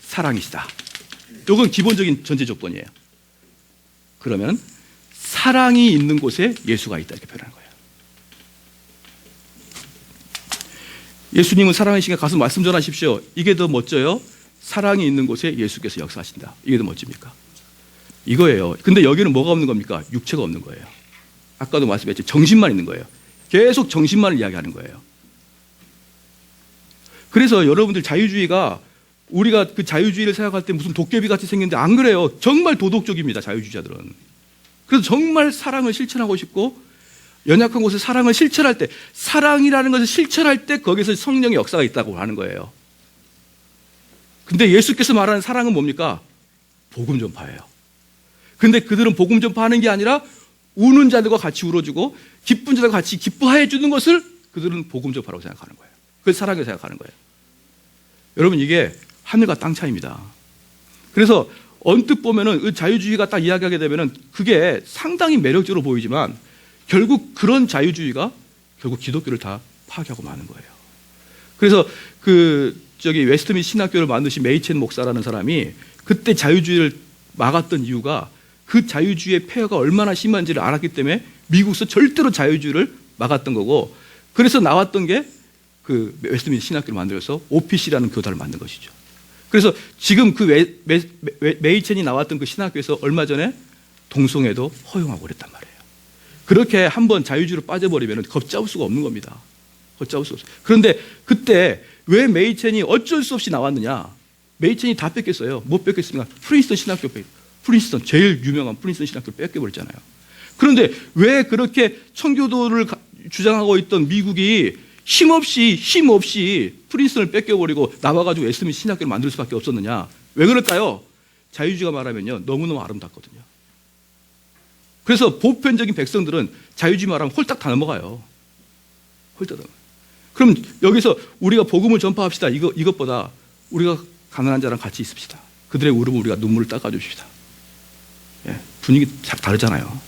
사랑이시다. 이건 기본적인 전제 조건이에요. 그러면 사랑이 있는 곳에 예수가 있다 이렇게 표현하는 거예요. 예수님은 사랑이시니까 가서 말씀 전하십시오. 이게 더 멋져요? 사랑이 있는 곳에 예수께서 역사하신다. 이게 더 멋집니까? 이거예요. 근데 여기는 뭐가 없는 겁니까? 육체가 없는 거예요. 아까도 말씀했죠. 정신만 있는 거예요. 계속 정신만을 이야기하는 거예요. 그래서 여러분들 자유주의가, 우리가 그 자유주의를 생각할 때 무슨 도깨비 같이 생겼는데 안 그래요. 정말 도덕적입니다. 자유주의자들은. 그래서 정말 사랑을 실천하고 싶고 연약한 곳에 사랑을 실천할 때, 사랑이라는 것을 실천할 때 거기서 성령의 역사가 있다고 하는 거예요. 근데 예수께서 말하는 사랑은 뭡니까? 복음 전파예요. 근데 그들은 복음 전파하는 게 아니라 우는 자들과 같이 울어주고 기쁜 자들과 같이 기뻐해 주는 것을 그들은 복음 전파라고 생각하는 거예요. 그래서 사랑이라고 생각하는 거예요. 여러분, 이게 하늘과 땅 차이입니다. 그래서 언뜻 보면은 그 자유주의가 딱 이야기하게 되면은 그게 상당히 매력적으로 보이지만 결국 그런 자유주의가 결국 기독교를 다 파괴하고 마는 거예요. 그래서 웨스트민스터 신학교를 만드신 메이첸 목사라는 사람이 그때 자유주의를 막았던 이유가 그 자유주의의 폐허가 얼마나 심한지를 알았기 때문에 미국에서 절대로 자유주의를 막았던 거고, 그래서 나왔던 게 그 웨스트민스터 신학교를 만들어서 OPC라는 교단을 만든 것이죠. 그래서 지금 그 메이첸이 나왔던 그 신학교에서 얼마 전에 동성애도 허용하고 그랬단 말이에요. 그렇게 한번 자유주의로 빠져버리면 걷잡을 수가 없는 겁니다. 걷잡을 수 없어요. 그런데 그때 왜 메이첸이 어쩔 수 없이 나왔느냐? 메이첸이 다 뺏겼어요. 못 뺏겼습니까? 프린스턴 신학교 프린스턴, 제일 유명한 프린스턴 신학교를 뺏겨버렸잖아요. 그런데 왜 그렇게 청교도를 주장하고 있던 미국이 힘없이 프린스턴을 뺏겨버리고 나와가지고 웨스트민스터 신학교를 만들 수밖에 없었느냐? 왜 그럴까요? 자유주의가 말하면요, 너무너무 아름답거든요. 그래서 보편적인 백성들은 자유주의 말하면 홀딱 다 넘어가요. 홀딱 넘어가요. 그럼 여기서 우리가 복음을 전파합시다. 이것보다 우리가 가난한 자랑 같이 있읍시다. 그들의 울음을 우리가 눈물을 닦아줍시다. 예, 분위기 다르잖아요.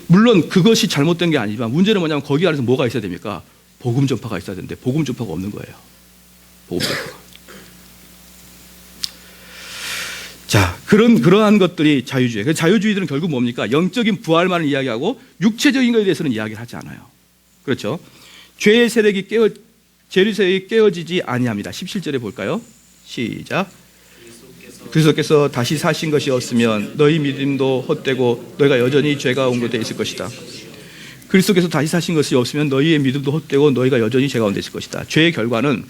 물론 그것이 잘못된 게 아니지만 문제는 뭐냐면 거기 안에서 뭐가 있어야 됩니까? 복음 전파가 있어야 되는데 복음 전파가 없는 거예요. 복음 전파가. 자, 그러한 것들이 자유주의. 자유주의들은 결국 뭡니까? 영적인 부활만을 이야기하고 육체적인 것에 대해서는 이야기를 하지 않아요. 그렇죠? 죄의 세력이 깨어지지 아니합니다. 17절에 볼까요? 시작. 그리스도께서 다시 사신 것이 없으면 너희 믿음도 헛되고 너희가 여전히 죄 가운데 있을 것이다. 그리스도께서 다시 사신 것이 없으면 너희의 믿음도 헛되고 너희가 여전히 죄 가운데 있을 것이다. 죄의 결과는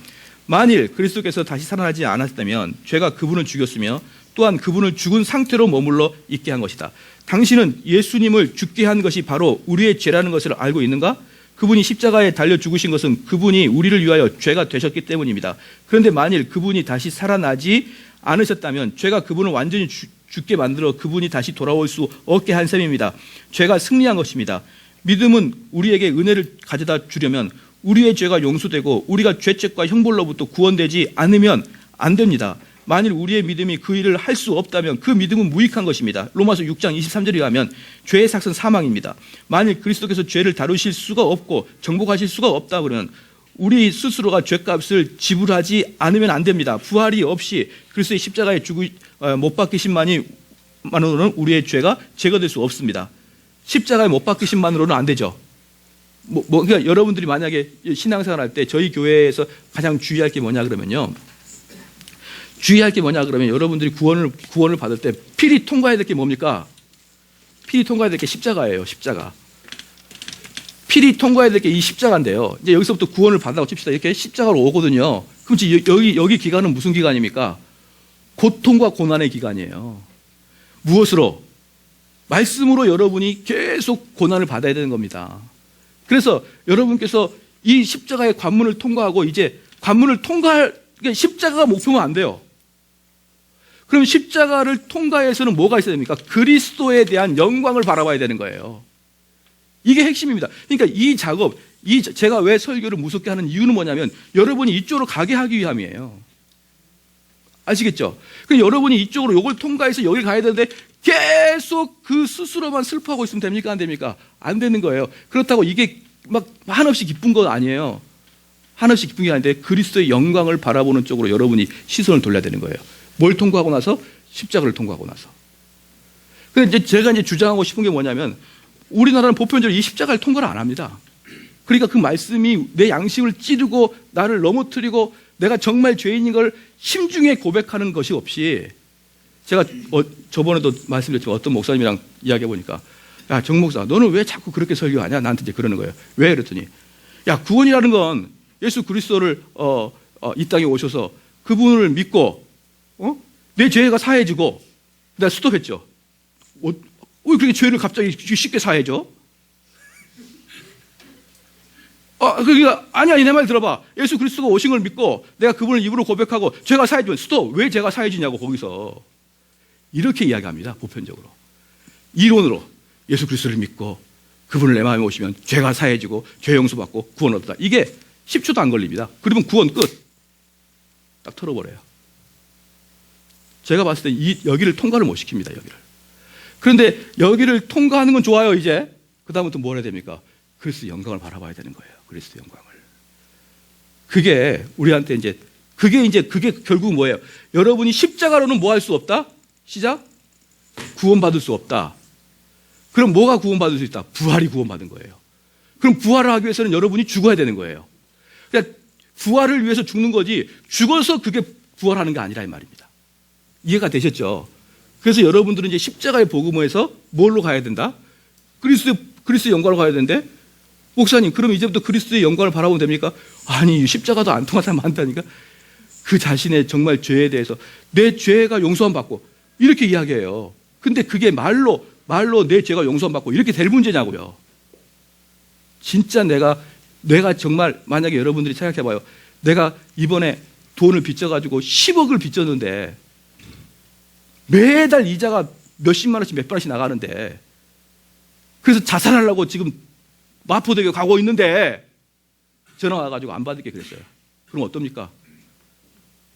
만일 그리스도께서 다시 살아나지 않았다면 죄가 그분을 죽였으며 또한 그분을 죽은 상태로 머물러 있게 한 것이다. 당신은 예수님을 죽게 한 것이 바로 우리의 죄라는 것을 알고 있는가? 그분이 십자가에 달려 죽으신 것은 그분이 우리를 위하여 죄가 되셨기 때문입니다. 그런데 만일 그분이 다시 살아나지 않으셨다면 죄가 그분을 완전히 죽게 만들어 그분이 다시 돌아올 수 없게 한 셈입니다. 죄가 승리한 것입니다. 믿음은 우리에게 은혜를 가져다 주려면 우리의 죄가 용서되고 우리가 죄책과 형벌로부터 구원되지 않으면 안 됩니다. 만일 우리의 믿음이 그 일을 할 수 없다면 그 믿음은 무익한 것입니다. 로마서 6장 23절에 가면 죄의 삭은 사망입니다. 만일 그리스도께서 죄를 다루실 수가 없고 정복하실 수가 없다 그러면 우리 스스로가 죄값을 지불하지 않으면 안 됩니다. 부활이 없이 그리스도의 십자가에 못 박히심만으로는 우리의 죄가 제거될 수 없습니다. 십자가에 못 박히심만으로는 안 되죠. 그러니까 여러분들이 만약에 신앙생활 할 때 저희 교회에서 가장 주의할 게 뭐냐 그러면 여러분들이 구원을 받을 때 필히 통과해야 될 게 뭡니까? 필히 통과해야 될 게 십자가예요. 십자가. 필히 통과해야 될 게 이 십자가인데요. 이제 여기서부터 구원을 받는다고 칩시다. 이렇게 십자가로 오거든요. 그럼 여기 기간은 무슨 기간입니까? 고통과 고난의 기간이에요. 무엇으로? 말씀으로 여러분이 계속 고난을 받아야 되는 겁니다. 그래서 여러분께서 이 십자가의 관문을 통과하고 이제 관문을 십자가가 목표면 안 돼요. 그럼 십자가를 통과해서는 뭐가 있어야 됩니까? 그리스도에 대한 영광을 바라봐야 되는 거예요. 이게 핵심입니다. 그러니까 이 작업, 제가 왜 설교를 무섭게 하는 이유는 뭐냐면 여러분이 이쪽으로 가게 하기 위함이에요. 아시겠죠? 그럼 여러분이 이쪽으로 이걸 통과해서 여기 가야 되는데 계속 그 스스로만 슬퍼하고 있으면 됩니까? 안 됩니까? 안 되는 거예요. 그렇다고 이게 막 한없이 기쁜 건 아니에요. 한없이 기쁜 게 아닌데 그리스도의 영광을 바라보는 쪽으로 여러분이 시선을 돌려야 되는 거예요. 뭘 통과하고 나서? 십자가를 통과하고 나서. 근데 제가 주장하고 싶은 게 뭐냐면 우리나라는 보편적으로 이 십자가를 통과를 안 합니다. 그러니까 그 말씀이 내 양심을 찌르고 나를 넘어뜨리고 내가 정말 죄인인 걸 심중에 고백하는 것이 없이 제가 저번에도 말씀드렸지만 어떤 목사님이랑 이야기해 보니까 야, 정 목사, 너는 왜 자꾸 그렇게 설교하냐? 나한테 이제 그러는 거예요. 왜? 그랬더니 야, 구원이라는 건 예수 그리스도를 이 땅에 오셔서 그분을 믿고 내 죄가 사해지고 내가 스톱했죠. 왜 그렇게 죄를 갑자기 쉽게 사해져? 그러니까 아니 내 말 들어봐. 예수 그리스도가 오신 걸 믿고 내가 그분을 입으로 고백하고 죄가 사해지면 스톱. 왜 죄가 사해지냐고 거기서 이렇게 이야기합니다. 보편적으로. 이론으로. 예수 그리스도를 믿고 그분을 내 마음에 오시면 죄가 사해지고 죄 용서받고 구원 얻다. 이게 10초도 안 걸립니다. 그러면 구원 끝. 딱 털어버려요. 제가 봤을 때 여기를 통과를 못 시킵니다. 여기를. 그런데 여기를 통과하는 건 좋아요. 이제 그다음부터 뭘 해야 됩니까? 그리스도 영광을 바라봐야 되는 거예요. 그리스도 영광을. 그게 우리한테 그게 결국 뭐예요? 여러분이 십자가로는 뭐 할 수 없다? 시작. 구원받을 수 없다. 그럼 뭐가 구원받을 수 있다? 부활이 구원받은 거예요. 그럼 부활을 하기 위해서는 여러분이 죽어야 되는 거예요. 그러니까 부활을 위해서 죽는 거지 죽어서 그게 부활하는 게 아니라 이 말입니다. 이해가 되셨죠? 그래서 여러분들은 이제 십자가의 복음에서 뭘로 가야 된다? 그리스도의 영광으로 가야 되는데 목사님 그럼 이제부터 그리스도의 영광을 바라보면 됩니까? 아니 십자가도 안 통한 사람 많다니까. 그 자신의 정말 죄에 대해서 내 죄가 용서함 받고 이렇게 이야기해요. 근데 그게 말로 내 죄가 용서함 받고 이렇게 될 문제냐고요. 진짜 내가 정말 만약에 여러분들이 생각해 봐요. 내가 이번에 돈을 빚져가지고 10억을 빚졌는데 매달 이자가 몇십만 원씩 몇백 원씩 나가는데 그래서 자살하려고 지금 마포대교 가고 있는데 전화 와가지고 안 받을게 그랬어요. 그럼 어떻습니까?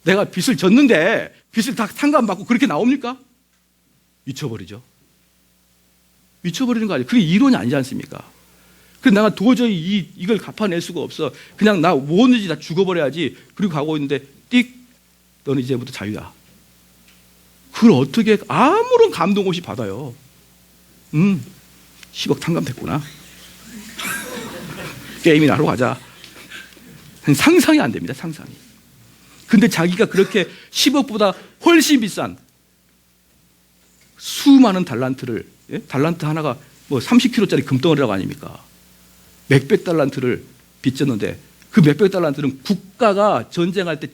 내가 빚을 졌는데 빚을 다 탕감받고 그렇게 나옵니까? 미쳐버리죠. 미쳐버리는 거 아니에요. 그게 이론이 아니지 않습니까? 그래서 내가 도저히 이걸 갚아낼 수가 없어. 그냥 나 뭐든지 다 죽어버려야지. 그리고 가고 있는데 띡 너는 이제부터 자유야. 그걸 어떻게 아무런 감동 없이 받아요. 10억 탕감됐구나. 게임이나 하러 가자. 상상이 안 됩니다. 상상이. 근데 자기가 그렇게 10억보다 훨씬 비싼 수많은 달란트를 달란트 하나가 뭐 30kg짜리 금덩어리라고 아닙니까? 몇백 달란트를 빚졌는데 그 몇백 달란트는 국가가 전쟁할 때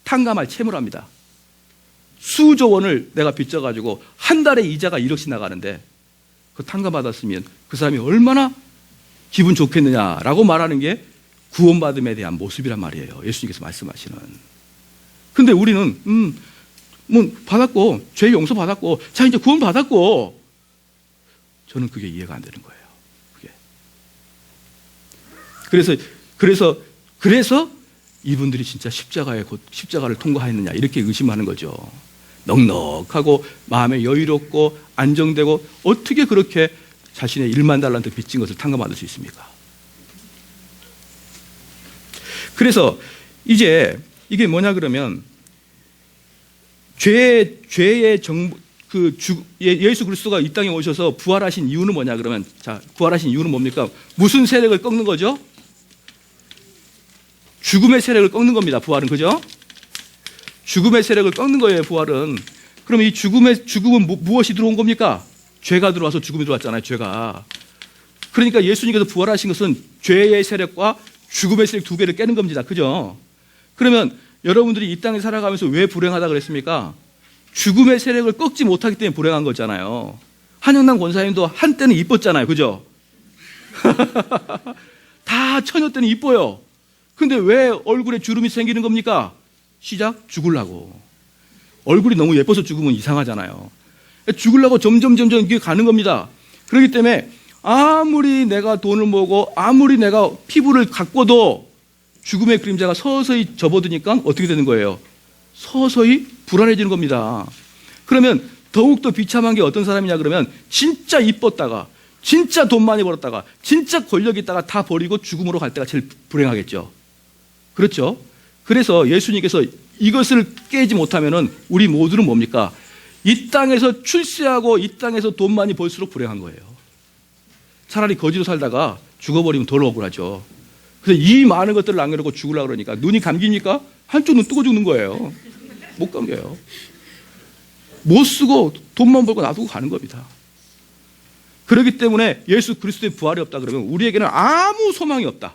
탕감할 채무를 합니다. 수조 원을 내가 빚져가지고 한 달에 이자가 1억씩 나가는데 그 탕감받았으면 그 사람이 얼마나 기분 좋겠느냐라고 말하는 게 구원받음에 대한 모습이란 말이에요. 예수님께서 말씀하시는. 근데 우리는 뭐 받았고 죄 용서 받았고 자 이제 구원 받았고 저는 그게 이해가 안 되는 거예요. 그게. 그래서 이분들이 진짜 십자가를 통과했느냐 이렇게 의심하는 거죠. 넉넉하고 마음에 여유롭고 안정되고 어떻게 그렇게 자신의 1만 달란트 빚진 것을 탕감받을 수 있습니까? 그래서 이제 이게 뭐냐 그러면 죄의 예수 그리스도가 이 땅에 오셔서 부활하신 이유는 뭐냐 그러면 자 부활하신 이유는 뭡니까? 무슨 세력을 꺾는 거죠? 죽음의 세력을 꺾는 겁니다. 부활은 그죠? 죽음의 세력을 꺾는 거예요. 부활은. 그럼 이 죽음은 무엇이 들어온 겁니까? 죄가 들어와서 죽음이 들어왔잖아요. 죄가. 그러니까 예수님께서 부활하신 것은 죄의 세력과 죽음의 세력 두 개를 깨는 겁니다. 그죠? 그러면 여러분들이 이 땅에 살아가면서 왜 불행하다 그랬습니까? 죽음의 세력을 꺾지 못하기 때문에 불행한 거잖아요. 한영남 권사님도 한때는 이뻤잖아요. 그죠? 다 처녀 때는 이뻐요. 근데 왜 얼굴에 주름이 생기는 겁니까? 시작, 죽으려고. 얼굴이 너무 예뻐서 죽으면 이상하잖아요. 죽으려고 점점 이게 가는 겁니다. 그렇기 때문에 아무리 내가 돈을 모으고 아무리 내가 피부를 가꿔도 죽음의 그림자가 서서히 접어드니까 어떻게 되는 거예요? 서서히 불안해지는 겁니다. 그러면 더욱더 비참한 게 어떤 사람이냐 그러면 진짜 이뻤다가 진짜 돈 많이 벌었다가 진짜 권력 있다가 다 버리고 죽음으로 갈 때가 제일 불행하겠죠. 그렇죠? 그래서 예수님께서 이것을 깨지 못하면은 우리 모두는 뭡니까? 이 땅에서 출세하고 이 땅에서 돈 많이 벌수록 불행한 거예요. 차라리 거지로 살다가 죽어버리면 덜 억울하죠. 그래서 이 많은 것들을 남겨놓고 죽으려고 그러니까 눈이 감깁니까? 한쪽 눈 뜨고 죽는 거예요. 못 감겨요. 못 쓰고 돈만 벌고 놔두고 가는 겁니다. 그렇기 때문에 예수 그리스도의 부활이 없다 그러면 우리에게는 아무 소망이 없다.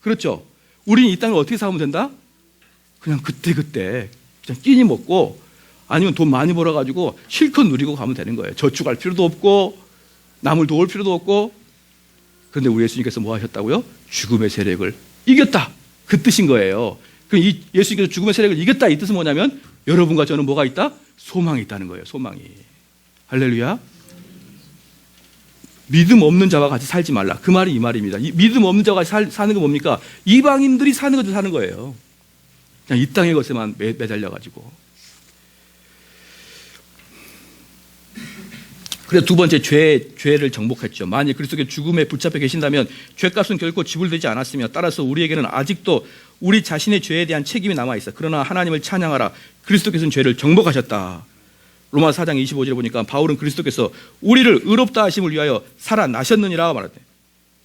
그렇죠? 우리는 이 땅을 어떻게 살면 된다? 그냥 그때그때 그냥 끼니 먹고 아니면 돈 많이 벌어가지고 실컷 누리고 가면 되는 거예요. 저축할 필요도 없고 남을 도울 필요도 없고. 그런데 우리 예수님께서 뭐 하셨다고요? 죽음의 세력을 이겼다. 그 뜻인 거예요. 그럼 이 예수님께서 죽음의 세력을 이겼다 이 뜻은 뭐냐면 여러분과 저는 뭐가 있다? 소망이 있다는 거예요. 소망이. 할렐루야. 믿음 없는 자와 같이 살지 말라. 그 말이 이 말입니다. 이 믿음 없는 자와 같이 사는 거 뭡니까? 이방인들이 사는 것도 사는 거예요. 그냥 이 땅의 것에만 매달려가지고. 그래서 두 번째 죄를 정복했죠. 만일 그리스도께 죽음에 붙잡혀 계신다면 죄값은 결코 지불되지 않았으며 따라서 우리에게는 아직도 우리 자신의 죄에 대한 책임이 남아있어. 그러나 하나님을 찬양하라. 그리스도께서는 죄를 정복하셨다. 로마서 4장 25절에 보니까 바울은 그리스도께서 우리를 의롭다 하심을 위하여 살아나셨느니라 말하대.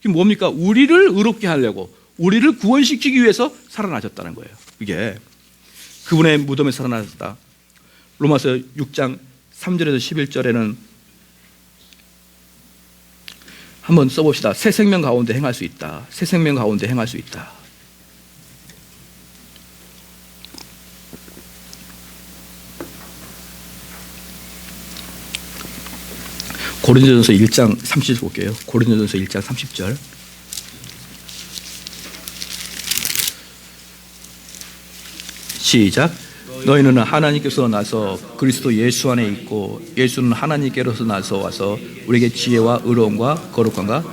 이게 뭡니까? 우리를 의롭게 하려고, 우리를 구원시키기 위해서 살아나셨다는 거예요. 이게 그분의 무덤에 살아나셨다. 로마서 6장 3절에서 11절에는 한번 써봅시다. 새 생명 가운데 행할 수 있다. 새 생명 가운데 행할 수 있다. 고린도전서 1장 30절 볼게요. 고린도전서 1장 30절. 시작. 너희는 하나님께서 나서 그리스도 예수 안에 있고 예수는 하나님께로서 나서 와서 우리에게 지혜와 의로움과 거룩함과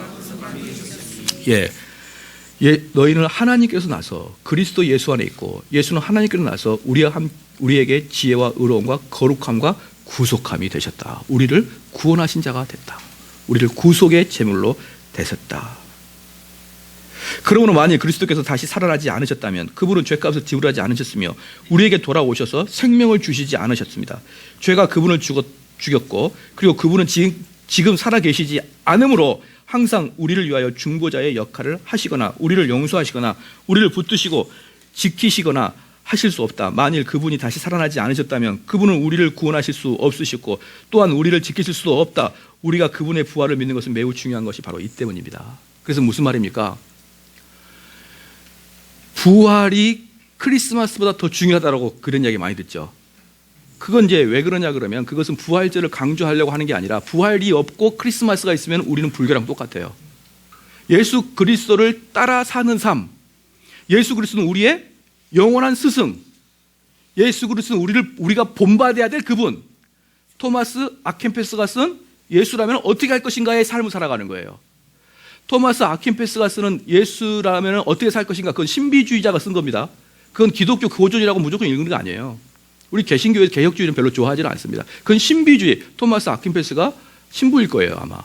너희는 하나님께서 나서 그리스도 예수 안에 있고 예수는 하나님께로 나서 우리에게 지혜와 의로움과 거룩함과 구속함이 되셨다. 우리를 구원하신 자가 됐다. 우리를 구속의 제물로 되셨다. 그러므로 만일 그리스도께서 다시 살아나지 않으셨다면 그분은 죄값을 지불하지 않으셨으며 우리에게 돌아오셔서 생명을 주시지 않으셨습니다. 죄가 그분을 죽였고 그리고 그분은 지금 살아계시지 않으므로 항상 우리를 위하여 중보자의 역할을 하시거나 우리를 용서하시거나 우리를 붙드시고 지키시거나 하실 수 없다. 만일 그분이 다시 살아나지 않으셨다면 그분은 우리를 구원하실 수 없으셨고 또한 우리를 지키실 수도 없다. 우리가 그분의 부활을 믿는 것은 매우 중요한 것이 바로 이 때문입니다. 그래서 무슨 말입니까? 부활이 크리스마스보다 더 중요하다고 그런 이야기 많이 듣죠. 그건 이제 왜 그러냐 그러면 그것은 부활절을 강조하려고 하는 게 아니라 부활이 없고 크리스마스가 있으면 우리는 불교랑 똑같아요. 예수 그리스도를 따라 사는 삶. 예수 그리스도는 우리의 영원한 스승. 예수 그리스도는 우리가 본받아야 될 그분. 토마스 아켄페스가 쓴 예수라면 어떻게 할 것인가의 삶을 살아가는 거예요. 토마스 아킨페스가 쓰는 예수라면 어떻게 살 것인가, 그건 신비주의자가 쓴 겁니다. 그건 기독교 고전이라고 무조건 읽는 거 아니에요. 우리 개신교회 개혁주의는 별로 좋아하지는 않습니다. 그건 신비주의. 토마스 아킨페스가 신부일 거예요 아마.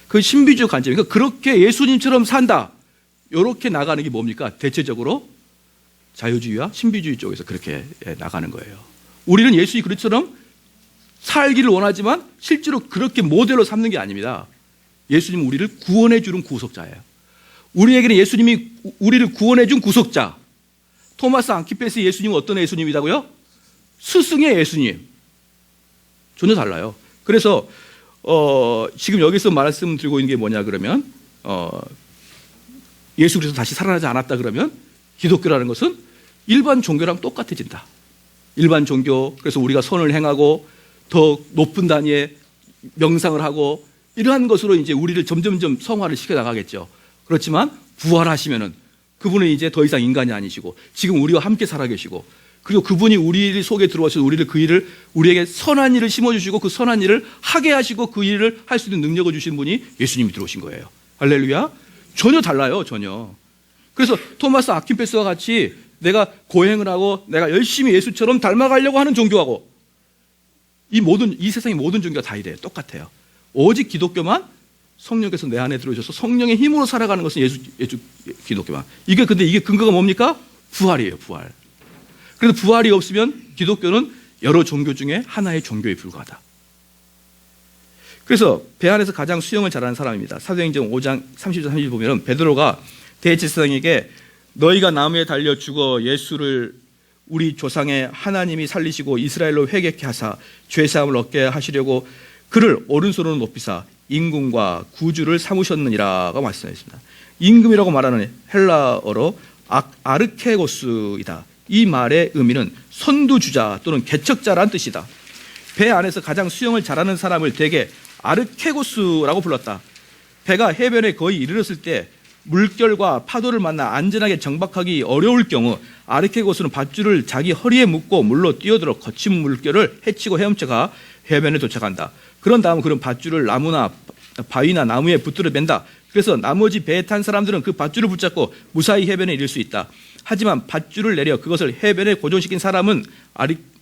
그 신비주의 관점. 그러니까 그렇게 예수님처럼 산다. 이렇게 나가는 게 뭡니까? 대체적으로 자유주의와 신비주의 쪽에서 그렇게 나가는 거예요. 우리는 예수님 그리스도처럼 살기를 원하지만 실제로 그렇게 모델로 삼는 게 아닙니다. 예수님은 우리를 구원해 주는 구속자예요. 우리에게는 예수님이 우리를 구원해 준 구속자. 토마스 아킨페스 예수님은 어떤 예수님이라고요? 스승의 예수님. 전혀 달라요. 그래서 지금 여기서 말씀드리고 있는 게 뭐냐 그러면 예수 그리스도 다시 살아나지 않았다 그러면 기독교라는 것은 일반 종교랑 똑같아진다. 일반 종교, 그래서 우리가 선을 행하고 더 높은 단위의 명상을 하고 이러한 것으로 이제 우리를 점점점 성화를 시켜 나가겠죠. 그렇지만 부활하시면은 그분은 이제 더 이상 인간이 아니시고 지금 우리와 함께 살아계시고 그리고 그분이 우리 속에 들어와서 우리에게 선한 일을 심어주시고 그 선한 일을 하게 하시고 그 일을 할 수 있는 능력을 주신 분이 예수님이 들어오신 거예요. 할렐루야. 전혀 달라요. 전혀. 그래서 토마스 아킨페스와 같이 내가 고행을 하고 내가 열심히 예수처럼 닮아가려고 하는 종교하고 이 세상의 모든 종교가 다 이래요. 똑같아요. 오직 기독교만 성령께서 내 안에 들어오셔서 성령의 힘으로 살아가는 것은 예수 기독교만. 근데 이게 근거가 뭡니까? 부활이에요. 부활. 그래서 부활이 없으면 기독교는 여러 종교 중에 하나의 종교에 불과하다. 그래서 배 안에서 가장 수영을 잘하는 사람입니다. 사도행전 5장 30절 30절 보면 베드로가 대제사장에게 너희가 나무에 달려 죽어 예수를 우리 조상의 하나님이 살리시고 이스라엘로 회개케 하사 죄사함을 얻게 하시려고 그를 오른손으로 높이사 임금과 구주를 삼으셨느니라고 말씀했습니다. 임금이라고 말하는 헬라어로 아르케고스이다. 이 말의 의미는 선두주자 또는 개척자라는 뜻이다. 배 안에서 가장 수영을 잘하는 사람을 대개 아르케고스라고 불렀다. 배가 해변에 거의 이르렀을 때 물결과 파도를 만나 안전하게 정박하기 어려울 경우 아르케고스는 밧줄을 자기 허리에 묶고 물로 뛰어들어 거친 물결을 헤치고 헤엄쳐가 해변에 도착한다. 그런 다음 그런 밧줄을 나무나 바위나 나무에 붙들어 맨다. 그래서 나머지 배에 탄 사람들은 그 밧줄을 붙잡고 무사히 해변에 이를 수 있다. 하지만 밧줄을 내려 그것을 해변에 고정시킨 사람은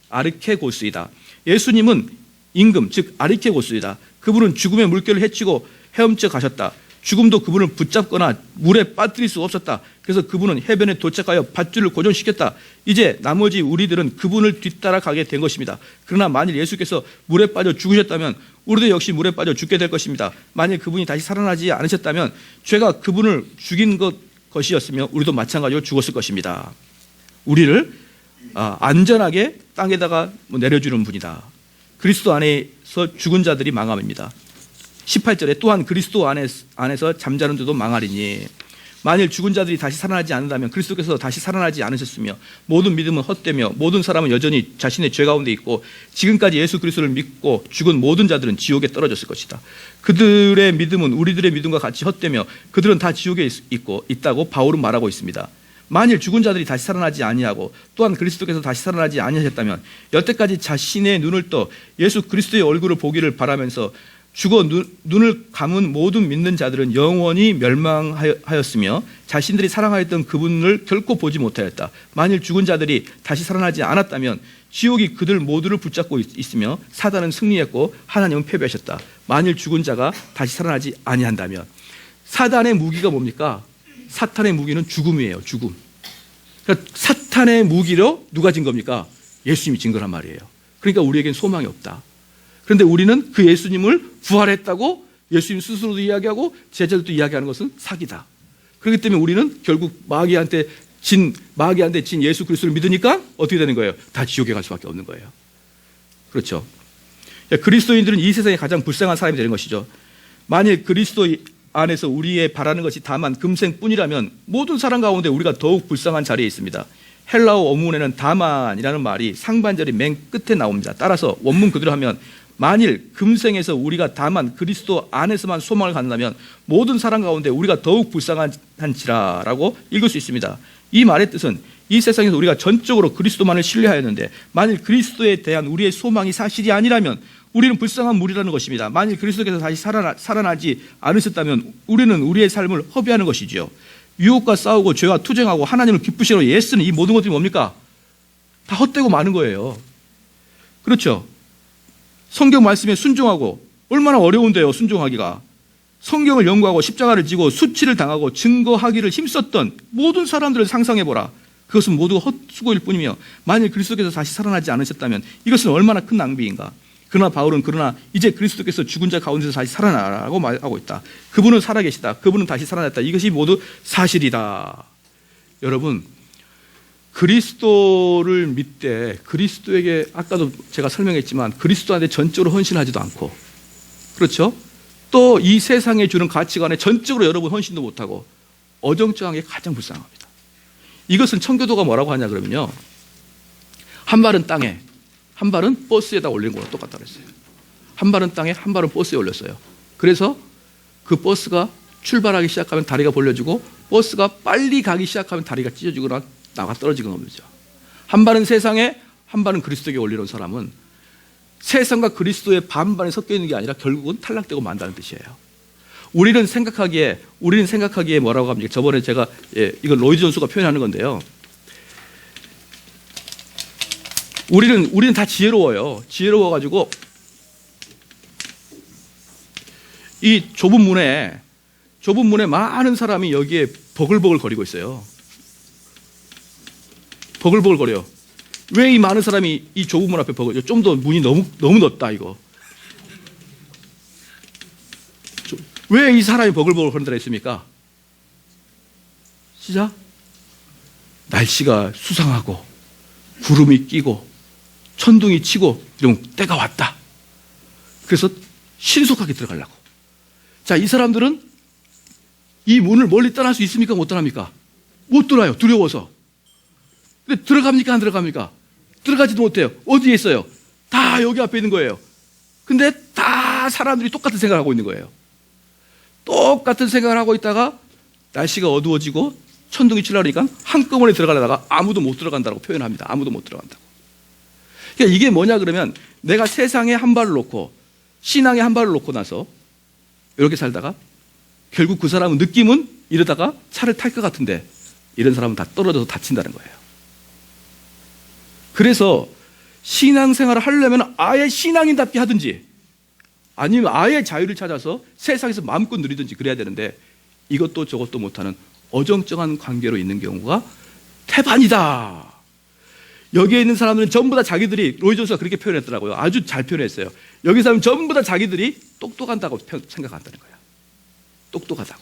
아르케고스이다. 예수님은 임금, 즉 아르케고스이다. 그분은 죽음의 물결을 헤치고 헤엄쳐 가셨다. 죽음도 그분을 붙잡거나 물에 빠뜨릴 수 없었다. 그래서 그분은 해변에 도착하여 밧줄을 고정시켰다. 이제 나머지 우리들은 그분을 뒤따라 가게 된 것입니다. 그러나 만일 예수께서 물에 빠져 죽으셨다면 우리도 역시 물에 빠져 죽게 될 것입니다. 만일 그분이 다시 살아나지 않으셨다면 죄가 그분을 죽인 것이었으며 우리도 마찬가지로 죽었을 것입니다. 우리를 안전하게 땅에다가 내려주는 분이다. 그리스도 안에서 죽은 자들이 망함입니다. 18절에 또한 그리스도 안에서 잠자는 자도 망하리니 만일 죽은 자들이 다시 살아나지 않는다면 그리스도께서 다시 살아나지 않으셨으며 모든 믿음은 헛되며 모든 사람은 여전히 자신의 죄 가운데 있고 지금까지 예수 그리스도를 믿고 죽은 모든 자들은 지옥에 떨어졌을 것이다. 그들의 믿음은 우리들의 믿음과 같이 헛되며 그들은 다 지옥에 있다고 바울은 말하고 있습니다. 만일 죽은 자들이 다시 살아나지 아니하고 또한 그리스도께서 다시 살아나지 아니하셨다면 여태까지 자신의 눈을 떠 예수 그리스도의 얼굴을 보기를 바라면서 죽어 눈을 감은 모든 믿는 자들은 영원히 멸망하였으며 자신들이 사랑하였던 그분을 결코 보지 못하였다. 만일 죽은 자들이 다시 살아나지 않았다면 지옥이 그들 모두를 붙잡고 있으며 사단은 승리했고 하나님은 패배하셨다. 만일 죽은 자가 다시 살아나지 아니한다면 사단의 무기가 뭡니까? 사탄의 무기는 죽음이에요. 죽음. 그러니까 사탄의 무기로 누가 진 겁니까? 예수님이 진 거란 말이에요. 그러니까 우리에겐 소망이 없다. 그런데 우리는 그 예수님을 부활했다고 예수님 스스로도 이야기하고 제자들도 이야기하는 것은 사기다. 그렇기 때문에 우리는 결국 마귀한테 진 예수 그리스도를 믿으니까 어떻게 되는 거예요? 다 지옥에 갈 수밖에 없는 거예요. 그렇죠. 그리스도인들은 이 세상에 가장 불쌍한 사람이 되는 것이죠. 만일 그리스도 안에서 우리의 바라는 것이 다만 금생뿐이라면 모든 사람 가운데 우리가 더욱 불쌍한 자리에 있습니다. 헬라어 원문에는 다만이라는 말이 상반절이 맨 끝에 나옵니다. 따라서 원문 그대로 하면 만일 금생에서 우리가 다만 그리스도 안에서만 소망을 갖는다면 모든 사람 가운데 우리가 더욱 불쌍한지라라고 읽을 수 있습니다. 이 말의 뜻은 이 세상에서 우리가 전적으로 그리스도만을 신뢰하였는데 만일 그리스도에 대한 우리의 소망이 사실이 아니라면 우리는 불쌍한 무리라는 것입니다. 만일 그리스도께서 다시 살아나지 않으셨다면 우리는 우리의 삶을 허비하는 것이지요. 유혹과 싸우고 죄와 투쟁하고 하나님을 기쁘시러 애쓰는 이 모든 것들이 뭡니까? 다 헛되고 마는 거예요. 그렇죠. 성경 말씀에 순종하고 얼마나 어려운데요. 순종하기가. 성경을 연구하고 십자가를 지고 수치를 당하고 증거하기를 힘썼던 모든 사람들을 상상해보라. 그것은 모두 헛수고일 뿐이며 만일 그리스도께서 다시 살아나지 않으셨다면 이것은 얼마나 큰 낭비인가. 그러나 바울은 이제 그리스도께서 죽은 자 가운데서 다시 살아나라고 말하고 있다. 그분은 살아계시다. 그분은 다시 살아났다. 이것이 모두 사실이다. 여러분, 그리스도를 믿되 그리스도에게 아까도 제가 설명했지만 그리스도한테 전적으로 헌신하지도 않고 그렇죠? 또 이 세상에 주는 가치관에 전적으로 여러분 헌신도 못하고 어정쩡한 게 가장 불쌍합니다. 이것은 청교도가 뭐라고 하냐 그러면요. 한 발은 땅에 한 발은 버스에다 올린 거랑 똑같다 그랬어요. 한 발은 땅에 한 발은 버스에 올렸어요. 그래서 그 버스가 출발하기 시작하면 다리가 벌려지고 버스가 빨리 가기 시작하면 다리가 찢어지거나 나가 떨어지거나 하죠. 한 발은 세상에 한 발은 그리스도에게 올리는 사람은 세상과 그리스도의 반반에 섞여 있는 게 아니라 결국은 탈락되고 만다는 뜻이에요. 우리는 생각하기에 뭐라고 합니까? 저번에 제가 이건 로이드 존스가 표현하는 건데요. 우리는 다 지혜로워요. 지혜로워가지고 이 좁은 문에 많은 사람이 여기에 버글버글 거리고 있어요. 버글버글 거려요. 왜 이 많은 사람이 이 좁은 문 앞에 버글거려? 좀 더 문이 너무 넓다 이거. 왜 이 사람이 버글버글 거린다 했습니까? 시작. 날씨가 수상하고 구름이 끼고 천둥이 치고 이러면 때가 왔다. 그래서 신속하게 들어가려고. 자, 이 사람들은 이 문을 멀리 떠날 수 있습니까? 못 떠납니까? 못 떠나요. 두려워서. 근데 들어갑니까? 안 들어갑니까? 들어가지도 못해요. 어디에 있어요? 다 여기 앞에 있는 거예요. 근데 다 사람들이 똑같은 생각을 하고 있는 거예요. 똑같은 생각을 하고 있다가 날씨가 어두워지고 천둥이 치려니까 한꺼번에 들어가려다가 아무도 못 들어간다고 표현합니다. 아무도 못 들어간다고. 그러니까 이게 뭐냐 그러면 내가 세상에 한 발을 놓고 신앙에 한 발을 놓고 나서 이렇게 살다가 결국 그 사람은 느낌은 이러다가 차를 탈 것 같은데 이런 사람은 다 떨어져서 다친다는 거예요. 그래서 신앙생활을 하려면 아예 신앙인답게 하든지 아니면 아예 자유를 찾아서 세상에서 마음껏 누리든지 그래야 되는데 이것도 저것도 못하는 어정쩡한 관계로 있는 경우가 태반이다. 여기에 있는 사람들은 전부 다 자기들이, 로이 존스가 그렇게 표현했더라고요. 아주 잘 표현했어요. 여기 사람은 전부 다 자기들이 똑똑한다고 생각한다는 거예요. 똑똑하다고.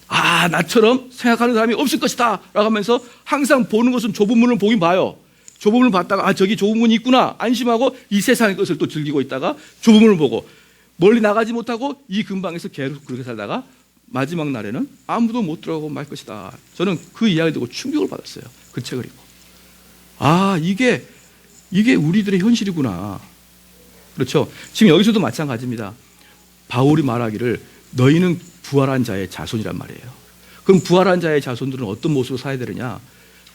아, 나처럼 생각하는 사람이 없을 것이다 라고 하면서 항상 보는 것은 좁은 문을 보긴 봐요. 좁은 문을 봤다가 아, 저기 좁은 문이 있구나 안심하고 이 세상의 것을 또 즐기고 있다가 좁은 문을 보고 멀리 나가지 못하고 이 근방에서 계속 그렇게 살다가 마지막 날에는 아무도 못 들어가고 말 것이다. 저는 그 이야기 듣고 충격을 받았어요. 그 책을 읽고. 아, 이게 우리들의 현실이구나. 그렇죠. 지금 여기서도 마찬가지입니다. 바울이 말하기를 너희는 부활한 자의 자손이란 말이에요. 그럼 부활한 자의 자손들은 어떤 모습으로 살아야 되느냐?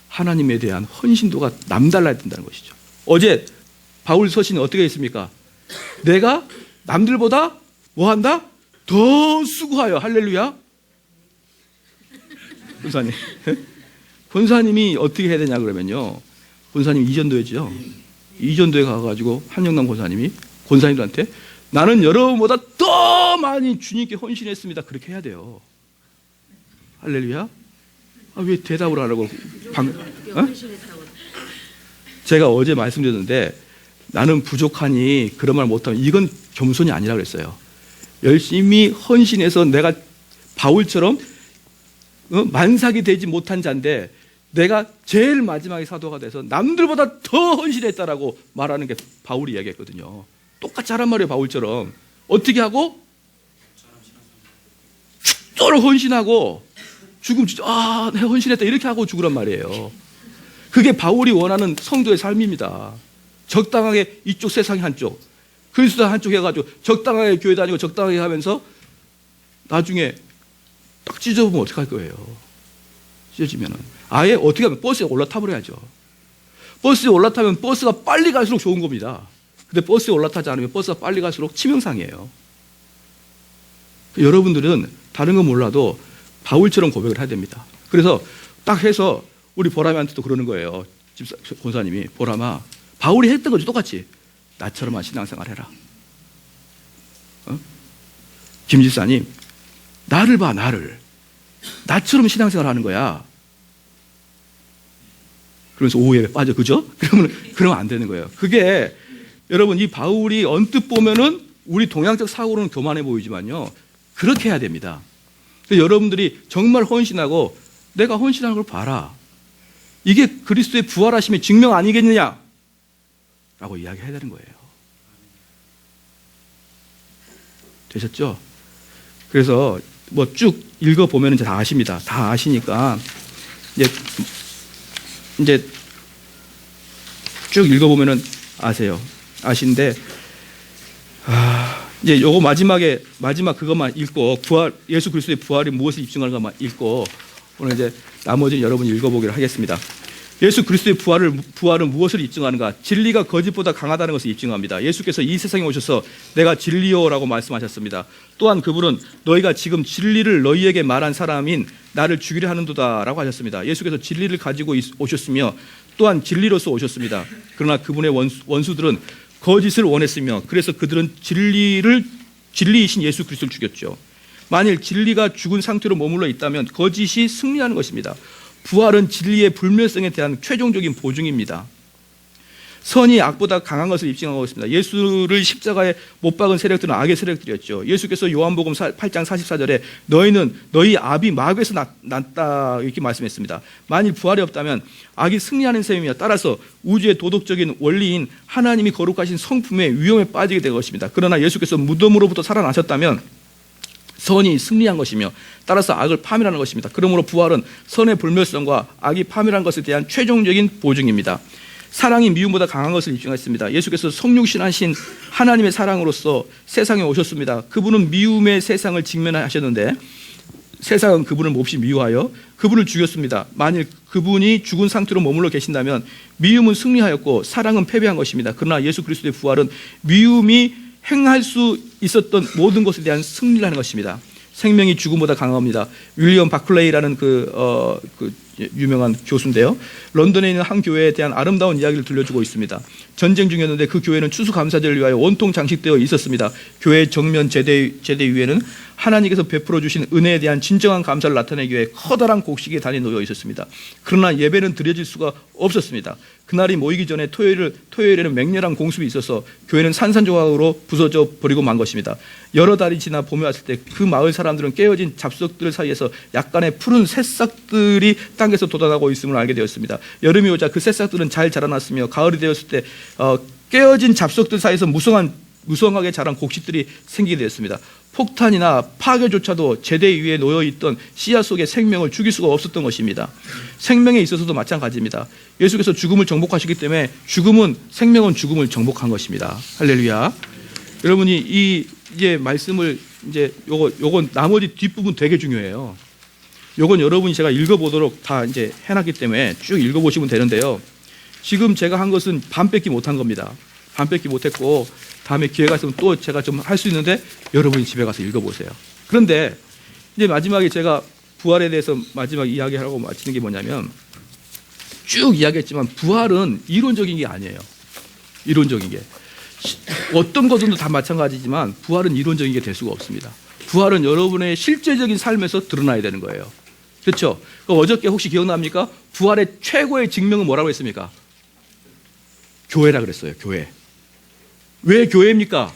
하나님에 대한 헌신도가 남달라야 된다는 것이죠. 어제 바울 서신이 어떻게 했습니까? 내가 남들보다 뭐 한다? 더 수고하여. 할렐루야. 권사님. 권사님이 어떻게 해야 되냐 그러면요. 권사님 이전도회죠. 이전도회 가가지고 한영남 권사님이 권사님들한테 나는 여러분보다 더 많이 주님께 헌신했습니다. 그렇게 해야 돼요. 할렐루야. 아, 왜 대답을 안 하고 어? 제가 어제 말씀드렸는데 나는 부족하니 그런 말 못하면 이건 겸손이 아니라 그랬어요. 열심히 헌신해서 내가 바울처럼 만삭이 되지 못한 자인데 내가 제일 마지막에 사도가 돼서 남들보다 더 헌신했다라고 말하는 게 바울이 이야기했거든요. 똑같이 하란 말이에요. 바울처럼 어떻게 하고 죽도록 헌신하고 죽음 아, 내가 헌신했다 이렇게 하고 죽으란 말이에요. 그게 바울이 원하는 성도의 삶입니다. 적당하게 이쪽 세상이 한쪽, 그리스도 한쪽 해가지고 적당하게 교회 다니고 적당하게 하면서 나중에 딱 찢어보면 어떡할 거예요? 찢어지면은 아예 어떻게 하면 버스에 올라타 버려야죠. 버스에 올라타면 버스가 빨리 갈수록 좋은 겁니다. 근데 버스에 올라타지 않으면 버스가 빨리 갈수록 치명상이에요. 여러분들은 다른 건 몰라도 바울처럼 고백을 해야 됩니다. 그래서 딱 해서 우리 보람이한테도 그러는 거예요. 집사 권사님이 보람아, 바울이 했던 거지 똑같이 나처럼만 신앙생활 해라. 김 집사님, 나를 봐, 나를. 나처럼 신앙생활 하는 거야. 그러면서 오해에 빠져, 그죠? 그러면 안 되는 거예요. 그게 여러분 이 바울이 언뜻 보면은 우리 동양적 사고로는 교만해 보이지만요, 그렇게 해야 됩니다. 그래서 여러분들이 정말 헌신하고 내가 헌신하는 걸 봐라. 이게 그리스도의 부활하심의 증명 아니겠느냐? 라고 이야기해야 되는 거예요. 되셨죠? 그래서 뭐 쭉 읽어보면 이제 다 아십니다. 다 아시니까 이제 쭉 읽어보면은 아세요. 아신데, 이제 요거 마지막 그것만 읽고 예수 그리스도의 부활이 무엇을 입증하는 것만 읽고 오늘 이제 나머지는 여러분이 읽어보기로 하겠습니다. 예수 그리스도의 부활은 무엇을 입증하는가? 진리가 거짓보다 강하다는 것을 입증합니다. 예수께서 이 세상에 오셔서 내가 진리요라고 말씀하셨습니다. 또한 그분은 너희가 지금 진리를 너희에게 말한 사람인 나를 죽이려 하는도다라고 하셨습니다. 예수께서 진리를 가지고 오셨으며 또한 진리로서 오셨습니다. 그러나 그분의 원수들은 거짓을 원했으며 그래서 그들은 진리이신 예수 그리스도를 죽였죠. 만일 진리가 죽은 상태로 머물러 있다면 거짓이 승리하는 것입니다. 부활은 진리의 불멸성에 대한 최종적인 보증입니다. 선이 악보다 강한 것을 입증하고 있습니다. 예수를 십자가에 못 박은 세력들은 악의 세력들이었죠. 예수께서 요한복음 8장 44절에 너희 압이 마귀에서 났다 이렇게 말씀했습니다. 만일 부활이 없다면 악이 승리하는 셈이며 따라서 우주의 도덕적인 원리인 하나님이 거룩하신 성품의 위험에 빠지게 될 것입니다. 그러나 예수께서 무덤으로부터 살아나셨다면 선이 승리한 것이며 따라서 악을 파멸하는 것입니다. 그러므로 부활은 선의 불멸성과 악이 파멸한 것에 대한 최종적인 보증입니다. 사랑이 미움보다 강한 것을 입증했습니다. 예수께서 성육신하신 하나님의 사랑으로서 세상에 오셨습니다. 그분은 미움의 세상을 직면하셨는데 세상은 그분을 몹시 미워하여 그분을 죽였습니다. 만일 그분이 죽은 상태로 머물러 계신다면 미움은 승리하였고 사랑은 패배한 것입니다. 그러나 예수 그리스도의 부활은 미움이 행할 수 있었던 모든 것에 대한 승리를 하는 것입니다. 생명이 죽음보다 강합니다. 윌리엄 바클레이라는 그 유명한 교수인데요. 런던에 있는 한 교회에 대한 아름다운 이야기를 들려주고 있습니다. 전쟁 중이었는데 그 교회는 추수감사절을 위하여 온통 장식되어 있었습니다. 교회 정면 제대 위에는 하나님께서 베풀어 주신 은혜에 대한 진정한 감사를 나타내기 위해 커다란 곡식이 단이 놓여 있었습니다. 그러나 예배는 드려질 수가 없었습니다. 그날이 모이기 전에 토요일에는 맹렬한 공습이 있어서 교회는 산산조각으로 부서져 버리고 만 것입니다. 여러 달이 지나 봄이 왔을 때 그 마을 사람들은 깨어진 잡석들 사이에서 약간의 푸른 새싹들이 땅에서 돋아나고 있음을 알게 되었습니다. 여름이 오자 그 새싹들은 잘 자라났으며 가을이 되었을 때 깨어진 잡석들 사이에서 무성하게 자란 곡식들이 생기게 되었습니다. 폭탄이나 파괴조차도 제대 위에 놓여있던 씨앗 속의 생명을 죽일 수가 없었던 것입니다. 생명에 있어서도 마찬가지입니다. 예수께서 죽음을 정복하시기 때문에 생명은 죽음을 정복한 것입니다. 할렐루야. 여러분이 이제 말씀을 이제 요건 나머지 뒷부분 되게 중요해요. 요건 여러분이 제가 읽어보도록 다 이제 해놨기 때문에 쭉 읽어보시면 되는데요. 지금 제가 한 것은 반 뺏기 못한 겁니다. 반 뺏기 못했고 다음에 기회가 있으면 또 제가 좀 할 수 있는데 여러분이 집에 가서 읽어보세요. 그런데 이제 마지막에 제가 부활에 대해서 마지막 이야기하라고 마치는 게 뭐냐면 쭉 이야기했지만 부활은 이론적인 게 아니에요. 이론적인 게. 어떤 것들도 다 마찬가지지만 부활은 이론적인 게 될 수가 없습니다. 부활은 여러분의 실제적인 삶에서 드러나야 되는 거예요. 그렇죠? 어저께 혹시 기억납니까? 부활의 최고의 증명은 뭐라고 했습니까? 교회라 그랬어요. 교회. 왜 교회입니까?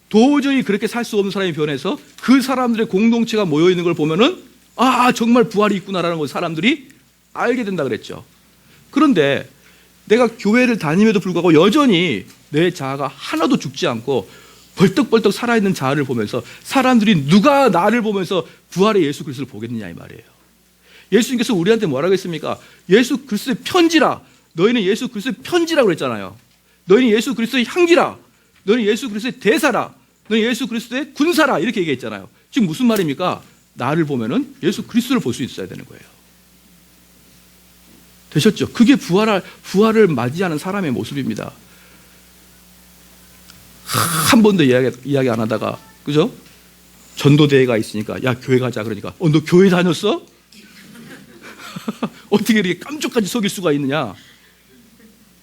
도저히 그렇게 살 수 없는 사람이 변해서 그 사람들의 공동체가 모여 있는 걸 보면은 정말 부활이 있구나라는 걸 사람들이 알게 된다 그랬죠. 그런데 내가 교회를 다님에도 불구하고 여전히 내 자아가 하나도 죽지 않고 벌떡벌떡 살아있는 자아를 보면서 사람들이 누가 나를 보면서 부활의 예수 그리스도를 보겠느냐 이 말이에요. 예수님께서 우리한테 뭐라고 했습니까? 예수 그리스도의 편지라. 너희는 예수 그리스도의 편지라고 그랬잖아요. 너희는 예수 그리스도의 향기라. 너희는 예수 그리스도의 대사라. 너희는 예수 그리스도의 군사라. 이렇게 얘기했잖아요. 지금 무슨 말입니까? 나를 보면은 예수 그리스도를 볼 수 있어야 되는 거예요. 되셨죠? 그게 부활을 맞이하는 사람의 모습입니다. 한 번도 이야기 안 하다가, 그죠? 전도대회가 있으니까, 야, 교회 가자. 그러니까, 너 교회 다녔어? 어떻게 이렇게 깜짝까지 속일 수가 있느냐?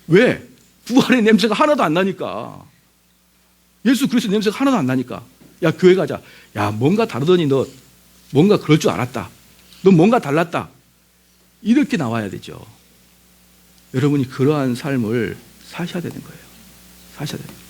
왜? 부활의 냄새가 하나도 안 나니까. 예수 그리스도 냄새가 하나도 안 나니까. 야, 교회 가자. 야, 뭔가 다르더니 너 뭔가 그럴 줄 알았다. 너 뭔가 달랐다. 이렇게 나와야 되죠. 여러분이 그러한 삶을 사셔야 되는 거예요. 사셔야 됩니다.